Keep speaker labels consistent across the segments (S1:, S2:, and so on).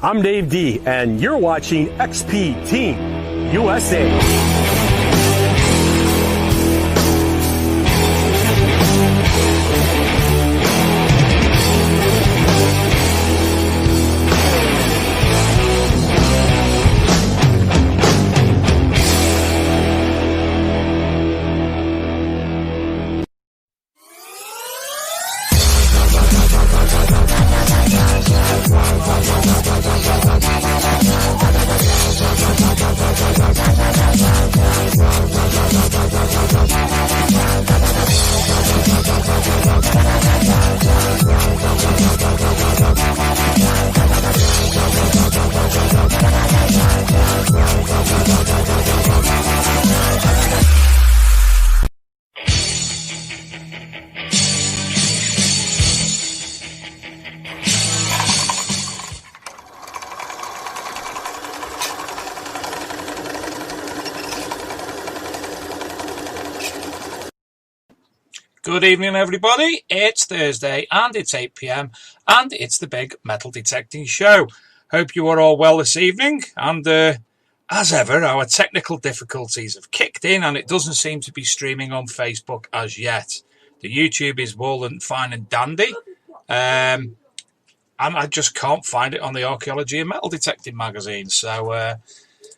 S1: I'm Dave D, and you're watching XP Team USA.
S2: Good evening, everybody. It's Thursday and it's 8 p.m. and it's the big metal detecting show. Hope you are all well this evening. And as ever, our technical difficulties have kicked in and it doesn't seem to be streaming on Facebook as yet. The YouTube is well and fine and dandy. And I just can't find it on the Archaeology and Metal Detecting magazine. So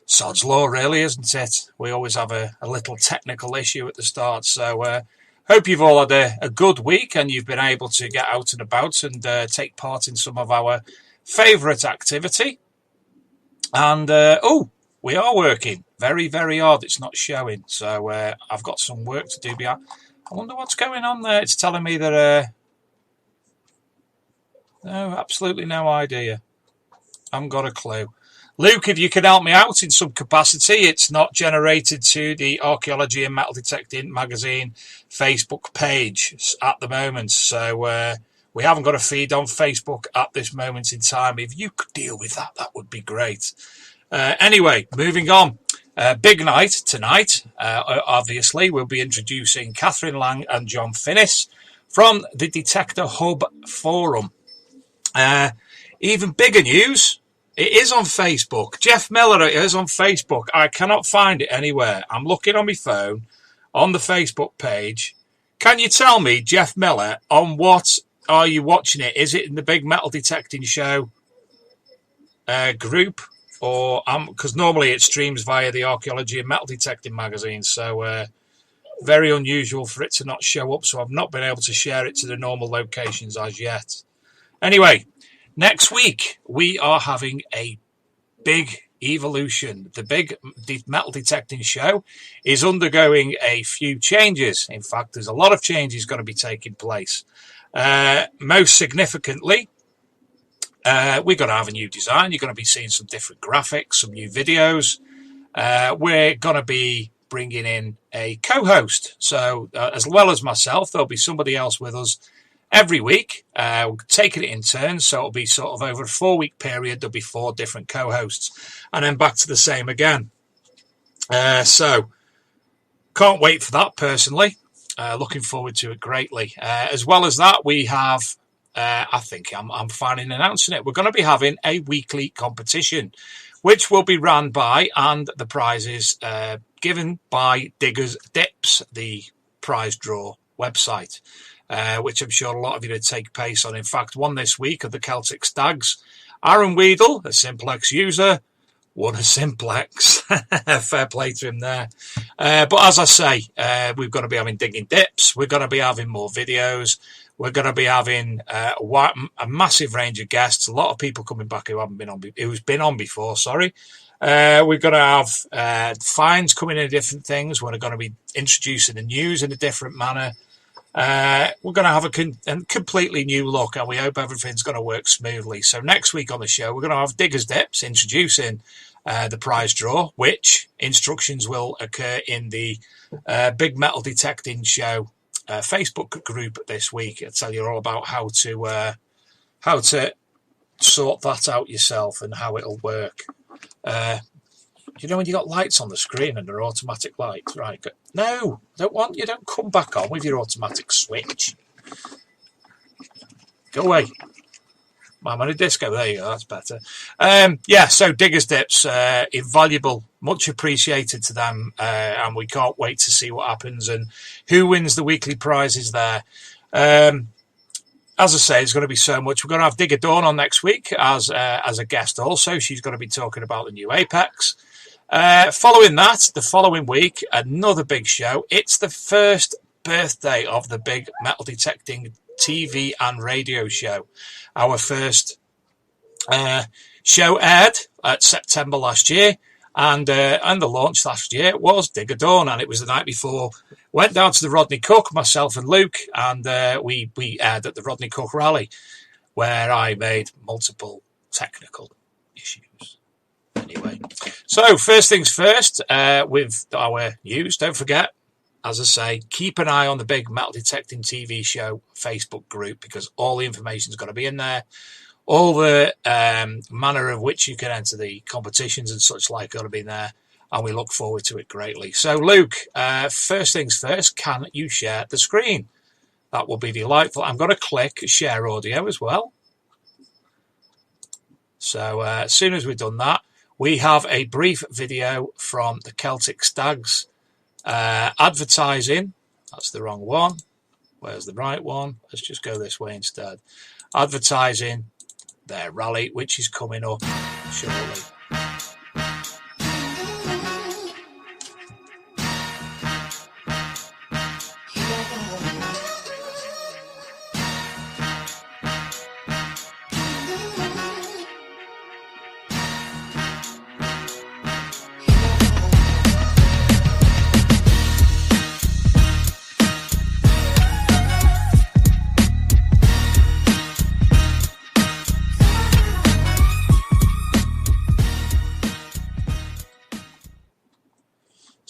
S2: sod's law, really, isn't it? We always have a little technical issue at the start. So hope you've all had a good week and you've been able to get out and about and take part in some of our favourite activity. And, we are working very, very hard. It's not showing. So I've got some work to do behind. I wonder what's going on there. It's telling me that... no, absolutely no idea. I haven't got a clue. Luke, if you can help me out in some capacity, it's not generated to the Archaeology and Metal Detecting magazine Facebook page at the moment. So we haven't got a feed on Facebook at this moment in time. If you could deal with that, that would be great. Anyway, moving on. Big night tonight. Obviously, we'll be introducing Catherine Lange and John Finnis from the Detector Hub Forum. Even bigger news. It is on Facebook. Jeff Miller is on Facebook. I cannot find it anywhere. I'm looking on my phone on the Facebook page. Can you tell me, Jeff Miller, on what are you watching it? Is it in the Big Metal Detecting Show group? Or because normally it streams via the Archaeology and Metal Detecting magazine. So very unusual for it to not show up. So I've not been able to share it to the normal locations as yet. Anyway. Next week, we are having a big evolution. The big metal detecting show is undergoing a few changes. In fact, there's a lot of changes going to be taking place. Most significantly, we're going to have a new design. You're going to be seeing some different graphics, some new videos. We're going to be bringing in a co-host. So as well as myself, there'll be somebody else with us every week. We're taking it in turns, so it'll be sort of over a 4-week period. There'll be 4 different co-hosts, and then back to the same again. So can't wait for that personally. Looking forward to it greatly. As well as that, we have. I think I'm fine in announcing it. We're going to be having a weekly competition, which will be run by and the prizes given by Diggers Dips, the prize draw website. Which I'm sure a lot of you would take pace on. In fact, one this week of the Celtic Stags. Aaron Weedle, a Simplex user, won a Simplex. Fair play to him there. But as I say, we're going to be having Digging Dips. We're going to be having more videos. We're going to be having a massive range of guests. A lot of people coming back who's been on before. Sorry. We're going to have finds coming in different things. We're going to be introducing the news in a different manner. We're going to have a completely new look, and we hope everything's going to work smoothly. So next week on the show, we're going to have Diggers Dips introducing the prize draw, which instructions will occur in the Big Metal Detecting Show Facebook group this week. I'll tell you all about how to sort that out yourself and how it'll work. You know when you got lights on the screen and they're automatic lights, right? No, you don't come back on with your automatic switch. Go away. My Money Disco, there you go, that's better. So Diggers Dips, invaluable, much appreciated to them, and we can't wait to see what happens and who wins the weekly prizes there. As I say, there's going to be so much. We're going to have Digger Dawn on next week as a guest also. She's going to be talking about the new Apex. Following that, the following week, another big show. It's the first birthday of the big metal detecting TV and radio show. Our first show aired at September last year, and the launch last year was Digger Dawn, and it was the night before. Went down to the Rodney Cook, myself and Luke, and we aired at the Rodney Cook rally, where I made multiple technical issues. Anyway, so first things first, with our news, don't forget, as I say, keep an eye on the big Metal Detecting TV show Facebook group, because all the information's got to be in there. All the manner of which you can enter the competitions and such like got to be in there, and we look forward to it greatly. So, Luke, first things first, can you share the screen? That will be delightful. I'm going to click share audio as well. So, as soon as we've done that, we have a brief video from the Celtic Stags advertising. That's the wrong one. Where's the right one? Let's just go this way instead. Advertising their rally, which is coming up shortly.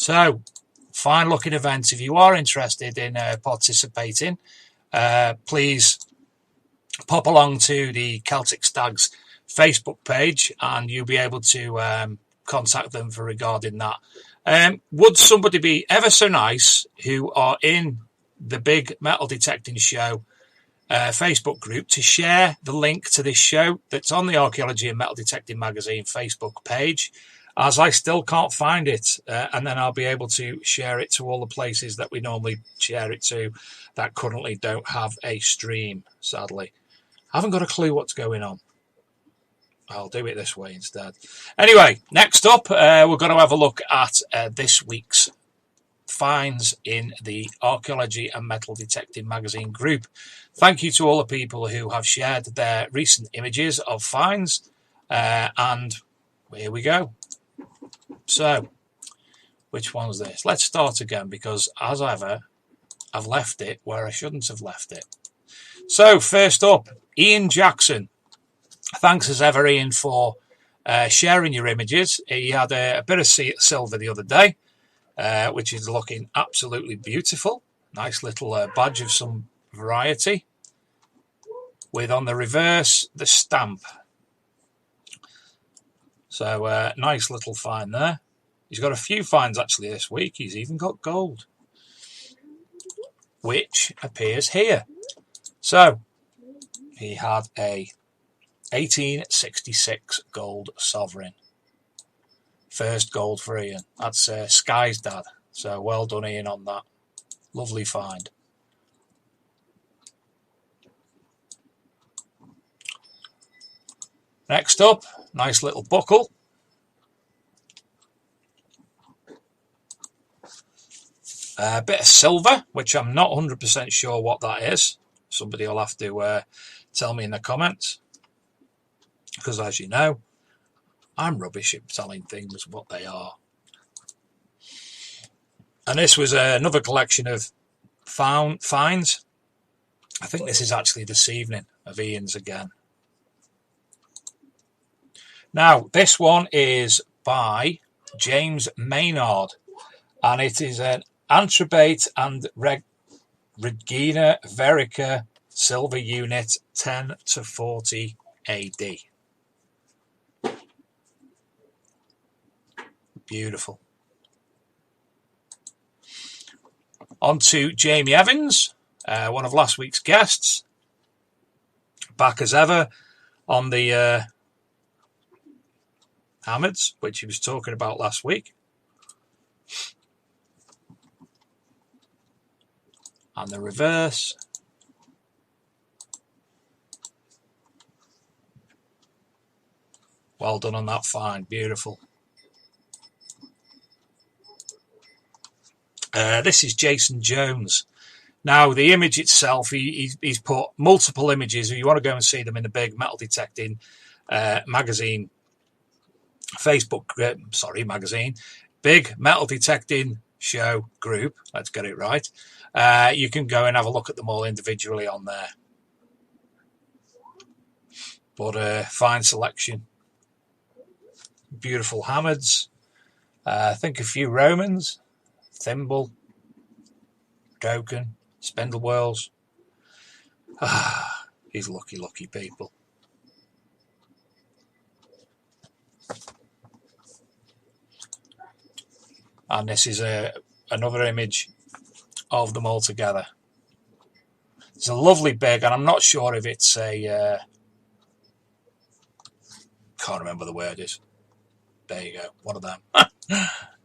S2: So, fine looking event. If you are interested in participating, please pop along to the Celtic Stags Facebook page and you'll be able to contact them for regarding that. Would somebody be ever so nice who are in the big Metal Detecting Show Facebook group to share the link to this show that's on the Archaeology and Metal Detecting Magazine Facebook page, as I still can't find it, and then I'll be able to share it to all the places that we normally share it to that currently don't have a stream, sadly. I haven't got a clue what's going on. I'll do it this way instead. Anyway, next up, we're going to have a look at this week's finds in the Archaeology and Metal Detecting Magazine group. Thank you to all the people who have shared their recent images of finds, and here we go. So, which one's this? Let's start again, because as ever, I've left it where I shouldn't have left it. So, first up, Ian Jackson. Thanks as ever, Ian, for sharing your images. He had a bit of silver the other day, which is looking absolutely beautiful. Nice little badge of some variety, with on the reverse the stamp. So, nice little find there. He's got a few finds actually this week. He's even got gold, which appears here. So, he had a 1866 gold sovereign. First gold for Ian. That's Sky's dad. So, well done, Ian, on that. Lovely find. Next up, nice little buckle. A bit of silver, which I'm not 100% sure what that is. Somebody will have to tell me in the comments. Because as you know, I'm rubbish at telling things what they are. And this was another collection of finds. I think this is actually this evening of Ian's again. Now, this one is by James Maynard, and it is an Antrobate and Regina Verica silver unit 10 to 40 AD. Beautiful. On to Jamie Evans, one of last week's guests. Back as ever on the Hammards, which he was talking about last week. And the reverse. Well done on that find. Beautiful. This is Jason Jones. Now, the image itself, he's put multiple images. If you want to go and see them in the big metal detecting magazine, Facebook, magazine, big metal detecting show group. Let's get it right. You can go and have a look at them all individually on there. But fine selection. Beautiful Hammards. I think a few Romans. Thimble. Token. Spindle Whorls. These lucky people. And this is another image of them all together. It's a lovely big, and I'm not sure if it's a... can't remember the word is. There you go, one of them.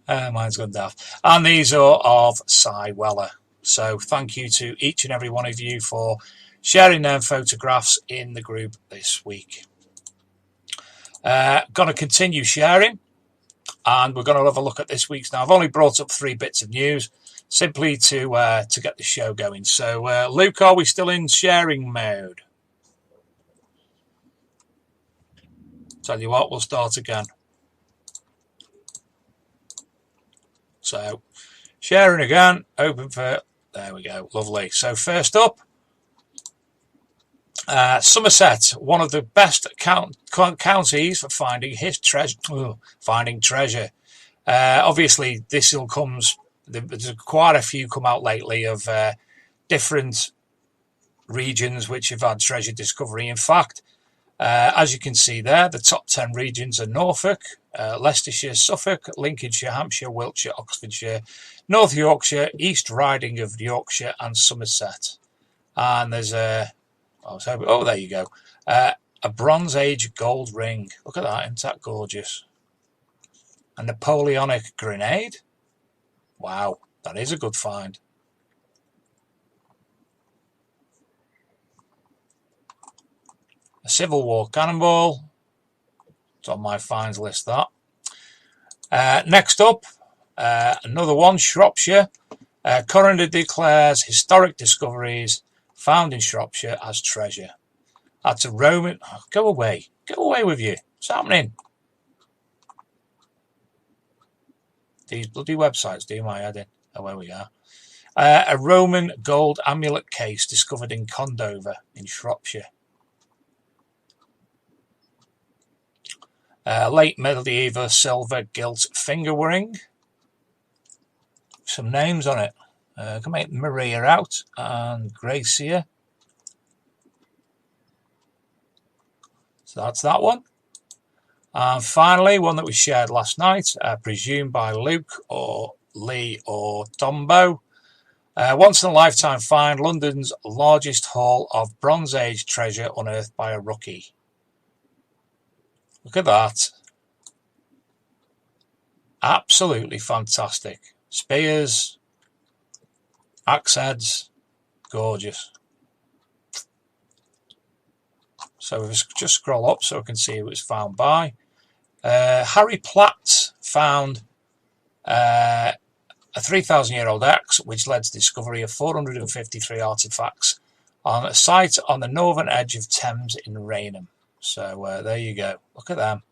S2: Mine's gone daft. And these are of Cy Weller. So thank you to each and every one of you for sharing their photographs in the group this week. Going to continue sharing, and we're going to have a look at this week's. Now, I've only brought up 3 bits of news, simply to get the show going. So, Luke, are we still in sharing mode? Tell you what, we'll start again. So, sharing again, open for... There we go, lovely. So first up, Somerset, one of the best counties for finding treasure. Obviously, this all comes. There's quite a few come out lately of different regions which have had treasure discovery. In fact, as you can see there, the top 10 regions are Norfolk, Leicestershire, Suffolk, Lincolnshire, Hampshire, Wiltshire, Oxfordshire, North Yorkshire, East Riding of Yorkshire, and Somerset. And there's there you go. A Bronze Age gold ring. Look at that, isn't that gorgeous? A Napoleonic grenade. Wow, that is a good find. A Civil War cannonball. It's on my finds list, that. Next up, another one, Shropshire. Coroner declares historic discoveries found in Shropshire as treasure. That's a Roman... Oh, go away. Go away with you. What's happening? These bloody websites do my head in. Oh, there we are. A Roman gold amulet case discovered in Condover in Shropshire. Late medieval silver gilt finger ring. Some names on it. Can make Maria out and Gracia. So that's that one. And finally, one that we shared last night, presumed by Luke or Lee or Tombo. Once in a lifetime find, London's largest haul of Bronze Age treasure unearthed by a rookie. Look at that. Absolutely fantastic. Spears, axe heads, gorgeous. So we just scroll up so I can see who it was found by. Harry Platt found a 3,000-year-old axe, which led to the discovery of 453 artifacts on a site on the northern edge of Thames in Raynham. So there you go. Look at them.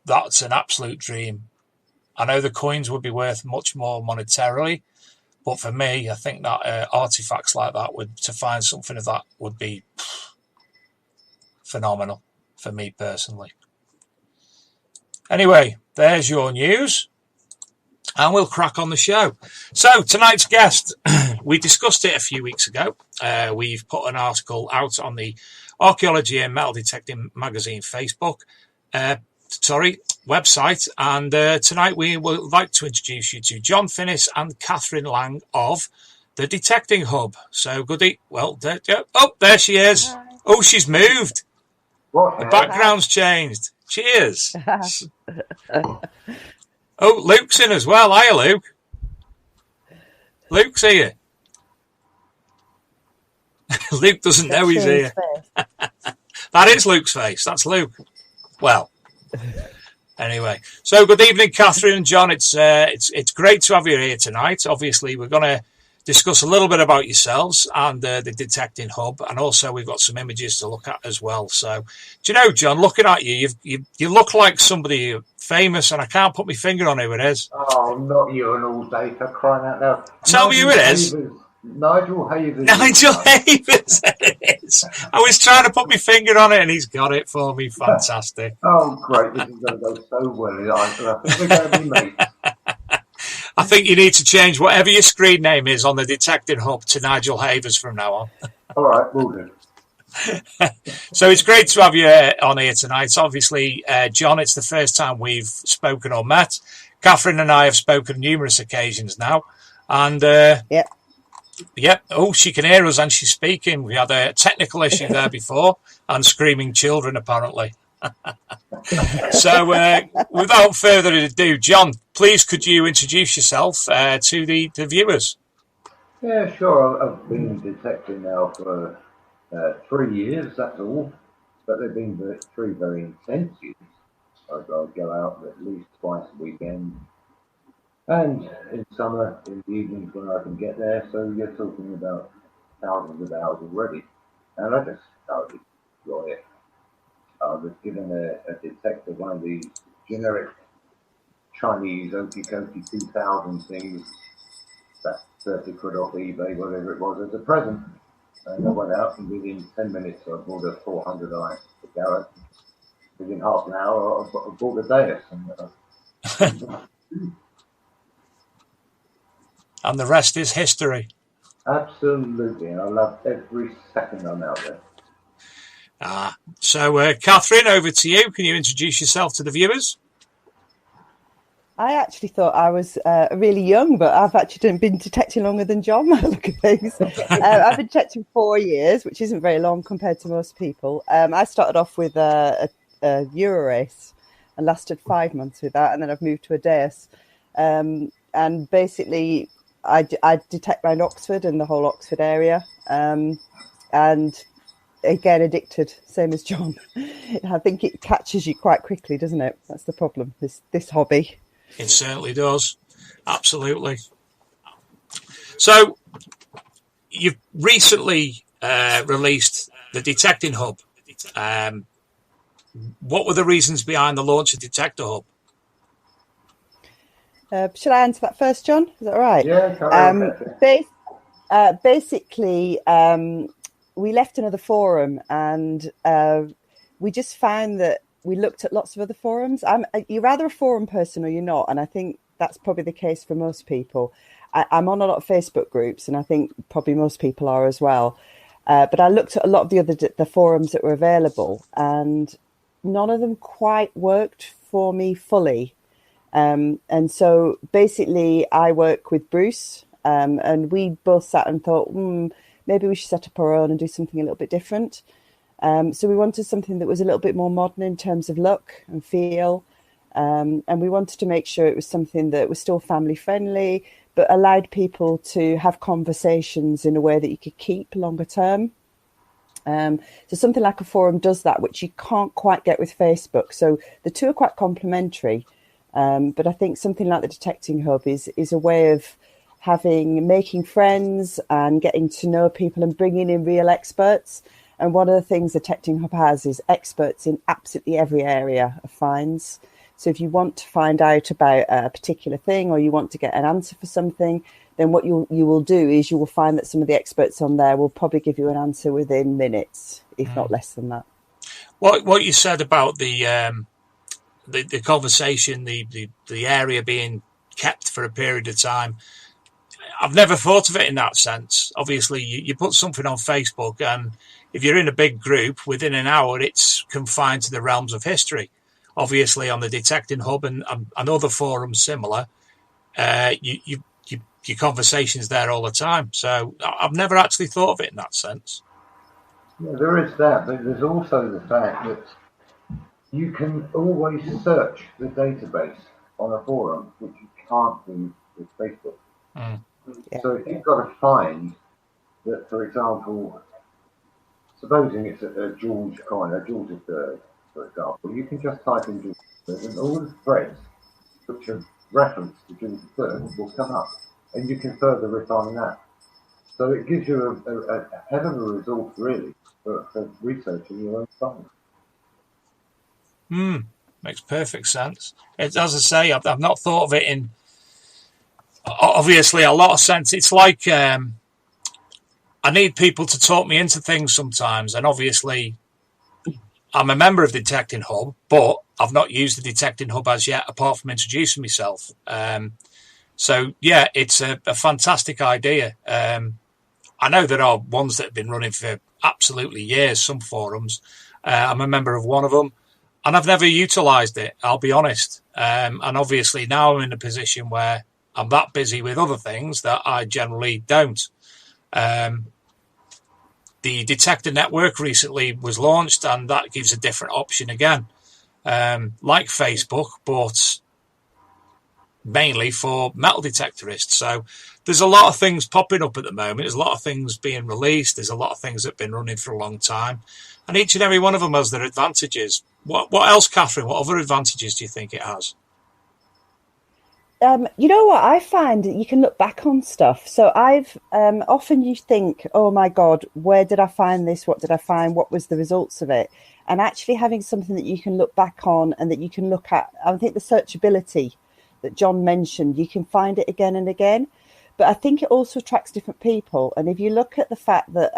S2: That's an absolute dream. I know the coins would be worth much more monetarily, but for me, I think that artifacts like that to find something of that would be phenomenal for me personally. Anyway, there's your news, and we'll crack on the show. So tonight's guest, we discussed it a few weeks ago. We've put an article out on the Archaeology and Metal Detecting Magazine Facebook, website, and tonight we would like to introduce you to John Finnis and Catherine Lange of the Detecting Hub. So goody, well, there she is.
S3: Hi.
S2: Oh, she's moved.
S3: What?
S2: The background's changed. Cheers. Oh, Luke's in as well. Hiya, Luke. Luke's here. Luke doesn't know he's here. That is Luke's face. That's Luke. Well, anyway. So good evening, Catherine and John. It's great to have you here tonight. Obviously, we're going to discuss a little bit about yourselves and the Detecting Hub, and also we've got some images to look at as well. So, do you know, John, looking at you, you look like somebody famous, and I can't put my finger on who it is.
S3: Oh, not you and all day for crying out loud.
S2: Tell me who it is.
S3: Nigel Havers.
S2: Nigel Havers, it is. I was trying to put my finger on it, and he's got it for me. Fantastic.
S3: Oh, great. This is going to go so well. I think we're going to be mates.
S2: I think you need to change whatever your screen name is on the Detecting Hub to Nigel Havers from now on.
S3: All right, we'll do.
S2: So it's great to have you on here tonight. Obviously, John, it's the first time we've spoken or met. Catherine and I have spoken on numerous occasions now. And, Yep. Oh, she can hear us and she's speaking. We had a technical issue there before and screaming children, apparently. So, without further ado, John, please could you introduce yourself to the viewers?
S3: Yeah, sure. I've been detecting now for 3 years, that's all. But they've been 3 very intense years. I'll go out at least twice a weekend. And in summer, in the evenings when I can get there. So you're talking about thousands of hours already. And I just thoroughly enjoy it. I was given a detector, one of these generic Chinese Okie 2000 things, that's 30 quid off eBay, whatever it was, as a present. And I went out and within 10 minutes I bought a 400i to Garrett. Within half an hour I bought a Deus.
S2: And the rest is history.
S3: Absolutely, and I love every second I'm out there.
S2: So, Catherine, over to you. Can you introduce yourself to the viewers?
S4: I actually thought I was really young, but I've actually been detecting longer than John. Look at things. I've been detecting 4 years, which isn't very long compared to most people. I started off with a Eurorace and lasted 5 months with that, and then I've moved to a Deus. And basically, I detect around Oxford and the whole Oxford area. And again, addicted, same as John. I think it catches you quite quickly, doesn't it? That's the problem, this hobby.
S2: It certainly does. Absolutely. So, you've recently released the Detecting Hub. What were the reasons behind the launch of Detector Hub?
S4: Should I answer that first, John? Is that all right?
S3: Yeah.
S4: Basically, we left another forum, and we just found that we looked at lots of other forums. You're either a forum person or you're not, and I think that's probably the case for most people. I'm on a lot of Facebook groups, and I think probably most people are as well. But I looked at a lot of the forums that were available, and none of them quite worked for me fully. And so basically, I work with Bruce, and we both sat and thought, maybe we should set up our own and do something a little bit different. So we wanted something that was a little bit more modern in terms of look and feel. And we wanted to make sure it was something that was still family friendly, but allowed people to have conversations in a way that you could keep longer term. So something like a forum does that, which you can't quite get with Facebook. So the two are quite complementary. But I think something like the Detecting Hub is a way of making friends and getting to know people and bringing in real experts. And one of the things the Detecting Hub has is experts in absolutely every area of finds. So if you want to find out about a particular thing or you want to get an answer for something, then what you will do is you will find that some of the experts on there will probably give you an answer within minutes, if not less than that.
S2: What you said about the conversation, the area being kept for a period of time, I've never thought of it in that sense. Obviously, you put something on Facebook, and if you're in a big group, within an hour, it's confined to the realms of history. Obviously, on the Detecting Hub and other forums similar, your conversation's there all the time. So I've never actually thought of it in that sense.
S3: Yeah, there is that, but there's also the fact that you can always search the database on a forum, which you can't do with Facebook.
S2: Mm.
S4: Yeah.
S3: So if you've got to find that, for example, supposing it's a George coin, a George III, for example, you can just type in George III and all the threads which are reference to George III will come up, and you can further refine that. So it gives you a hell of a resource, really, for researching your own song.
S2: Makes perfect sense. As I say, I've not thought of it in obviously a lot of sense. It's like I need people to talk me into things sometimes, and obviously I'm a member of the Detecting Hub, but I've not used the Detecting Hub as yet, apart from introducing myself. So yeah, it's a fantastic idea. I know there are ones that have been running for absolutely years, some forums. I'm a member of one of them, and I've never utilised it, I'll be honest. And obviously now I'm in a position where I'm that busy with other things that I generally don't. The Detector Network recently was launched, and that gives a different option again, like Facebook, but mainly for metal detectorists. So there's a lot of things popping up at the moment. There's a lot of things being released. There's a lot of things that have been running for a long time, and each and every one of them has their advantages. What else, Catherine? What other advantages do you think it has?
S4: You know what I find? You can look back on stuff. So I've often you think, oh my God, where did I find this? What did I find? What was the results of it? And actually having something that you can look back on and that you can look at, I think the searchability that John mentioned, you can find it again and again. But I think it also attracts different people. And if you look at the fact that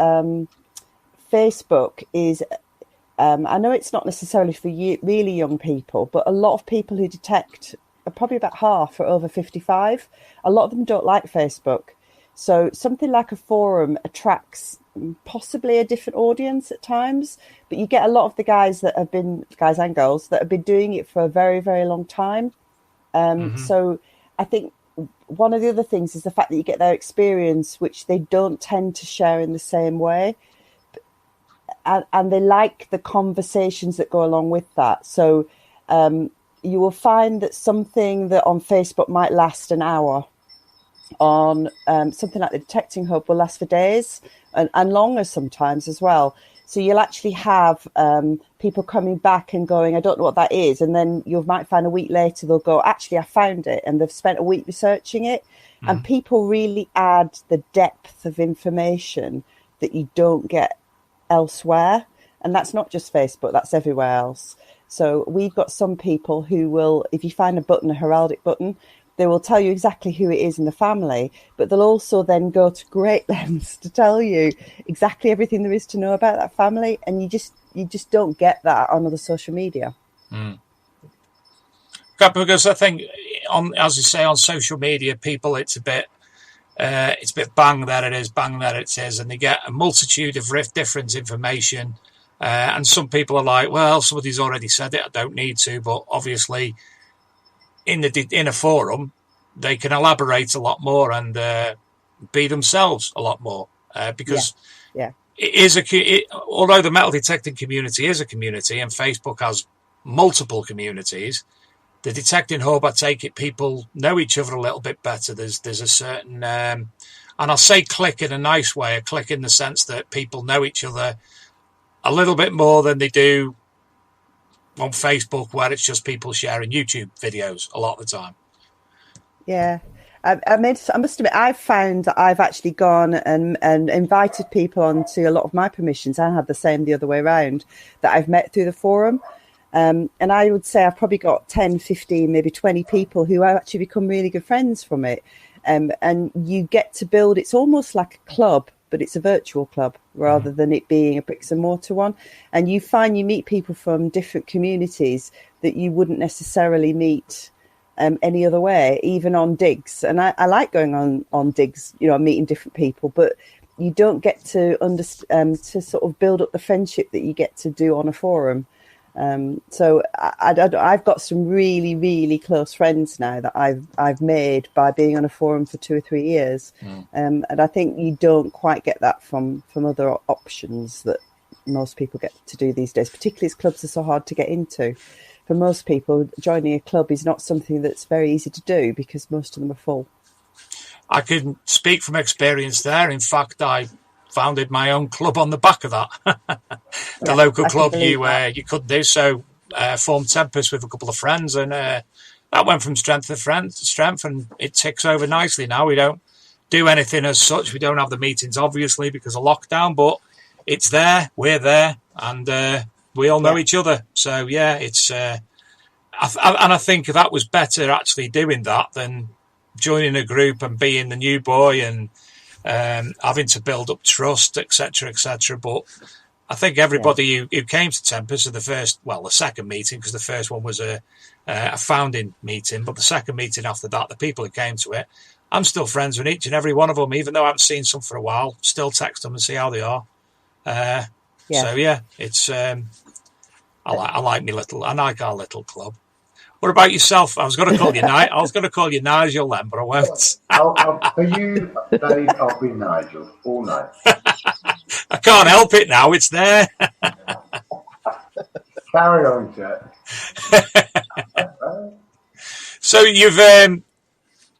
S4: Facebook is, I know it's not necessarily for really young people, but a lot of people who detect, probably about half are over 55. A lot of them don't like Facebook. So something like a forum attracts possibly a different audience at times, but you get a lot of the guys and girls that have been doing it for a very, very long time. So I think one of the other things is the fact that you get their experience, which they don't tend to share in the same way. And they like the conversations that go along with that. So you will find that something that on Facebook might last an hour, on something like the Detecting Hub will last for days and longer sometimes as well. So you'll actually have people coming back and going, I don't know what that is. And then you might find a week later, they'll go, actually, I found it. And they've spent a week researching it. And people really add the depth of information that you don't get elsewhere. And that's not just Facebook, that's everywhere else. So we've got some people who will, if you find a button, a heraldic button, they will tell you exactly who it is in the family, but they'll also then go to great lengths to tell you exactly everything there is to know about that family. And you just don't get that on other social media.
S2: Because I think, as you say, on social media, people, it's a bit bang there it is, bang there it is, and they get a multitude of different information. And some people are like, well, somebody's already said it, I don't need to. But obviously, in a forum, they can elaborate a lot more and be themselves a lot more. Because it is although the metal detecting community is a community, and Facebook has multiple communities, the Detecting Hub, I take it, people know each other a little bit better. There's a certain, and I'll say click in a nice way, a click in the sense that people know each other a little bit more than they do on Facebook, where it's just people sharing YouTube videos a lot of the time.
S4: Yeah. I must admit, I've found that I've actually gone and invited people onto a lot of my permissions. I had the same the other way around, that I've met through the forum. And I would say I've probably got 10, 15, maybe 20 people who have actually become really good friends from it. And you get to build, it's almost like a club, but it's a virtual club rather than it being a bricks and mortar one. And you find you meet people from different communities that you wouldn't necessarily meet any other way, even on digs. And I like going on digs, meeting different people, but you don't get to to sort of build up the friendship that you get to do on a forum. So I've got some really, really close friends now that I've made by being on a forum for 2 or 3 years. And I think you don't quite get that from other options that most people get to do these days, particularly as clubs are so hard to get into. For most people, joining a club is not something that's very easy to do because most of them are full.
S2: I can speak from experience there. In fact, I founded my own club on the back of that. The local club you couldn't do. So formed Tempest with a couple of friends, and that went from strength to strength, and it ticks over nicely now. We don't do anything as such. We don't have the meetings, obviously, because of lockdown, but it's there, we're there, and we all know each other. So, yeah, it's... I think that was better actually doing that than joining a group and being the new boy and having to build up trust, etc., etc. But I think everybody who came to Tempest at the second meeting, because the first one was a founding meeting, but the second meeting after that, the people who came to it, I'm still friends with each and every one of them, even though I haven't seen some for a while. Still text them and see how they are. So yeah, it's I like our little club. What about yourself? I was going to call you Nigel then, but I won't.
S3: For you, Dave, I'll be Nigel all night.
S2: I can't help it now. It's there.
S3: Carry on, Jack.
S2: So you've, I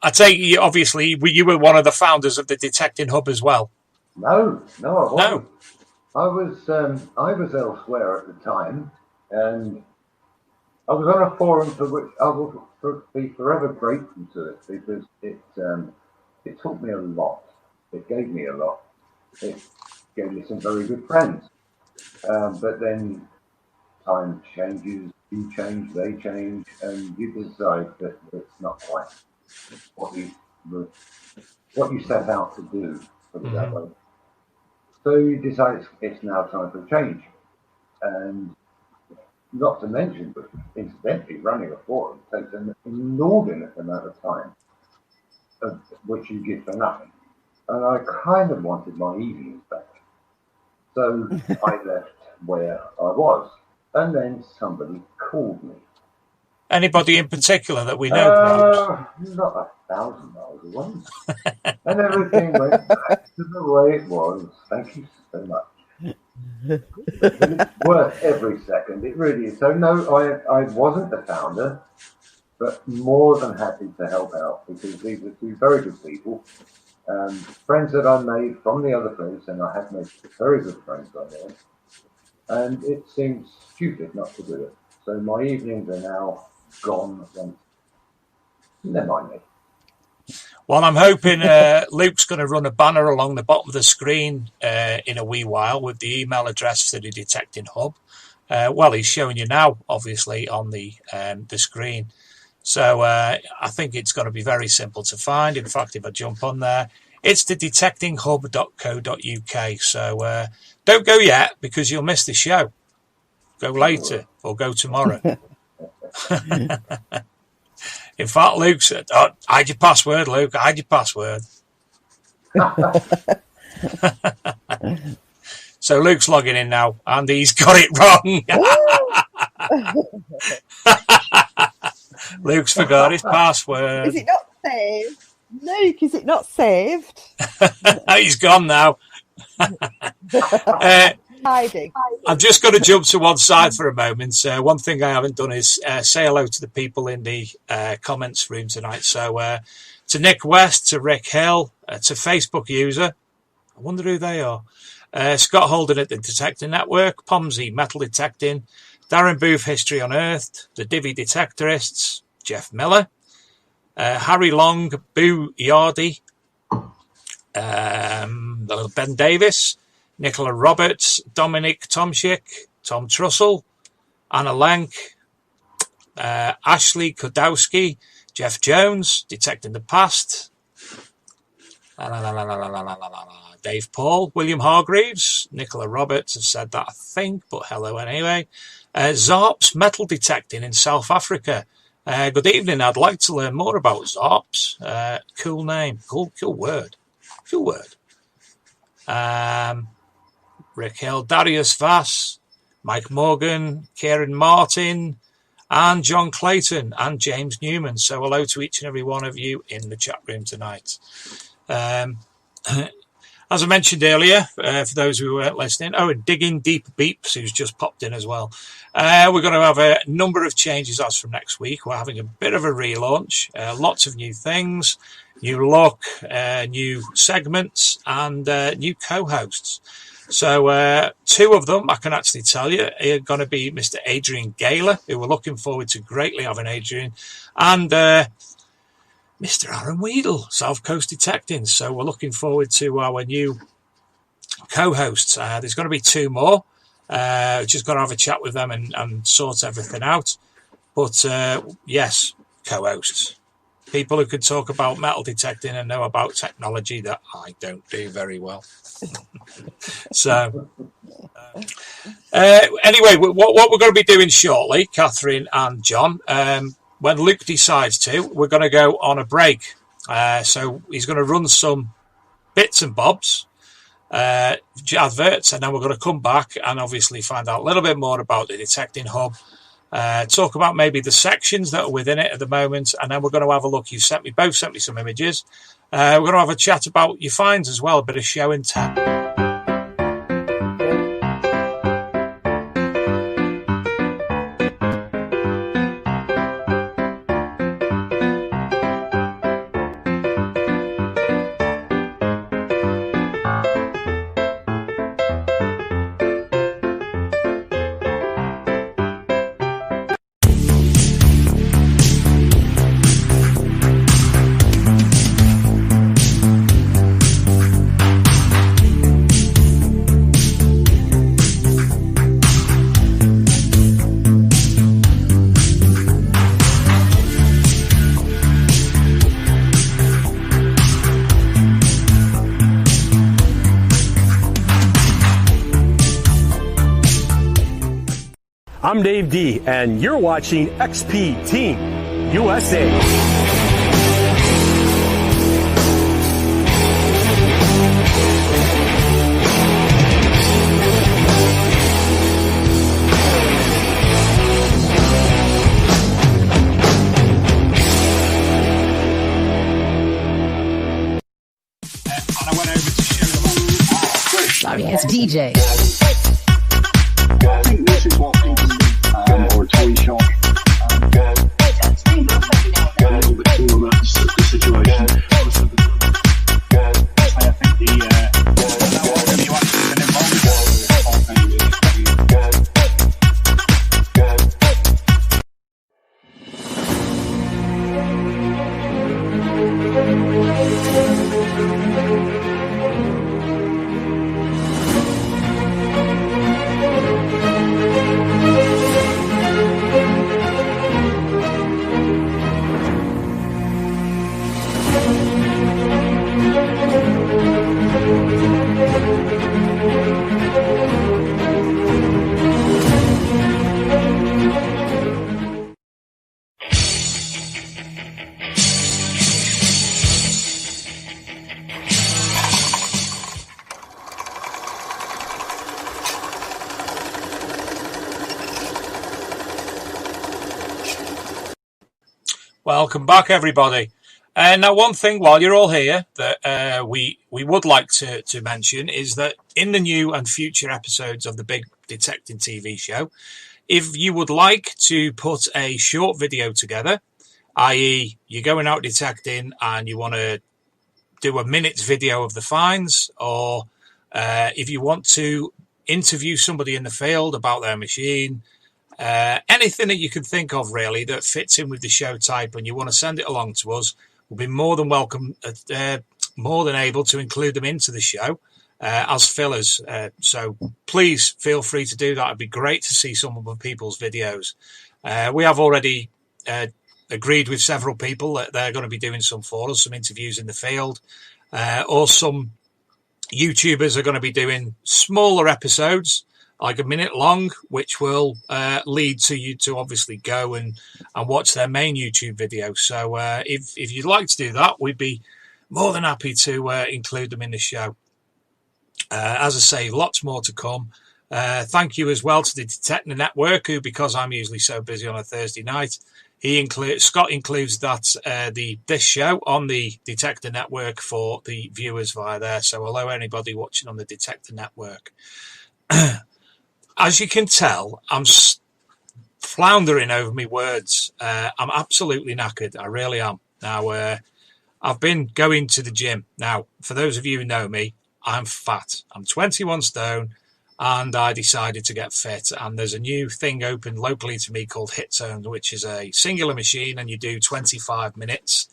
S2: take you, obviously, you were one of the founders of the Detecting Hub as well.
S3: No, I wasn't. I was elsewhere at the time, and I was on a forum for which I will be forever grateful to it, because it taught me a lot. It gave me a lot. It gave me some very good friends. But then time changes, you change, they change, and you decide that it's not quite what you set out to do, put it that way. So you decide it's now time for change. And not to mention, but incidentally, running a forum takes an inordinate amount of time, which you give for nothing. And I kind of wanted my evenings back. So I left where I was. And then somebody called me.
S2: Anybody in particular that we know?
S3: Not 1,000 miles away. And everything went back to the way it was. Thank you so much. It's worth every second. It really is. So no, I wasn't the founder, but more than happy to help out, because these are two very good people. Friends that I made from the other place, and I have made very good friends on there. And it seems stupid not to do it. So my evenings are now gone. Never mind me.
S2: Well, I'm hoping Luke's going to run a banner along the bottom of the screen in a wee while with the email address to the Detecting Hub. He's showing you now, obviously, on the screen. So I think it's going to be very simple to find. In fact, if I jump on there, it's the detectinghub.co.uk. So don't go yet, because you'll miss the show. Go later or go tomorrow. In fact, Luke said, hide your password, Luke, hide your password. So Luke's logging in now, and he's got it wrong. Luke's forgot his password.
S4: Is it not saved? Luke, is it not saved?
S2: He's gone now.
S4: Hiding.
S2: I'm just going to jump to one side for a moment. One thing I haven't done is say hello to the people in the comments room tonight. So to Nick West, to Rick Hill, to Facebook user, I wonder who they are. Scott Holden at the Detecting Network, Pomsey Metal Detecting, Darren Booth History Unearthed, the Divi Detectorists, Jeff Miller, Harry Long, Boo Yardy, Ben Davis, Nicola Roberts, Dominic Tomschick, Tom Trussell, Anna Lank, Ashley Kodowski, Jeff Jones, Detecting the Past, Dave Paul, William Hargreaves, Nicola Roberts, have said that I think, but hello anyway. Zarps Metal Detecting in South Africa. Good evening, I'd like to learn more about Zarps. Cool name, cool word. Rick Hill, Darius Vass, Mike Morgan, Kieran Martin, and John Clayton, and James Newman. So hello to each and every one of you in the chat room tonight. As I mentioned earlier, for those who weren't listening, and Digging Deep Beeps, who's just popped in as well. We're going to have a number of changes as from next week. We're having a bit of a relaunch, lots of new things, new look, new segments, and new co-hosts. So 2 of them, I can actually tell you, are going to be Mr. Adrian Gaylor, who we're looking forward to greatly having Adrian, and Mr. Aaron Weedle, South Coast Detecting. So we're looking forward to our new co-hosts. There's going to be 2 more. Just got to have a chat with them and sort everything out. But yes, co-hosts. People who can talk about metal detecting and know about technology that I don't do very well. So anyway, what we're going to be doing shortly, Catherine and John, when Luke decides to, we're going to go on a break. So he's going to run some bits and bobs, adverts, and then we're going to come back and obviously find out a little bit more about the Detecting Hub, talk about maybe the sections that are within it at the moment, and then we're going to have a look. You both sent me some images. We're going to have a chat about your finds as well, a bit of show and tell.
S1: I'm Dave D, and you're watching XP Team USA.
S5: Sorry, it's DJ.
S6: I think this is what people or toy shop. A little bit too much of the situation. I think
S2: Welcome back, everybody. Now, one thing while you're all here that we would like to mention is that in the new and future episodes of the Big Detecting TV show, if you would like to put a short video together, i.e. you're going out detecting and you want to do a minute's video of the finds, or if you want to interview somebody in the field about their machine, anything that you can think of really that fits in with the show type and you want to send it along to us, we'll be more than welcome, more than able to include them into the show as fillers. So please feel free to do that. It'd be great to see some of the people's videos. We have already agreed with several people that they're going to be doing some for us, some interviews in the field, or some YouTubers are going to be doing smaller episodes, like a minute long, which will lead to you to obviously go and watch their main YouTube video. So if you'd like to do that, we'd be more than happy to include them in the show. As I say, lots more to come. Thank you as well to the Detector Network, who, because I'm usually so busy on a Thursday night, Scott includes that this show on the Detector Network for the viewers via there. So hello anybody watching on the Detector Network. As you can tell, I'm floundering over my words. I'm absolutely knackered. I really am. Now, I've been going to the gym. Now, for those of you who know me, I'm fat. I'm 21 stone. And I decided to get fit. And there's a new thing open locally to me called Hit Zone, which is a singular machine, and you do 25 minutes,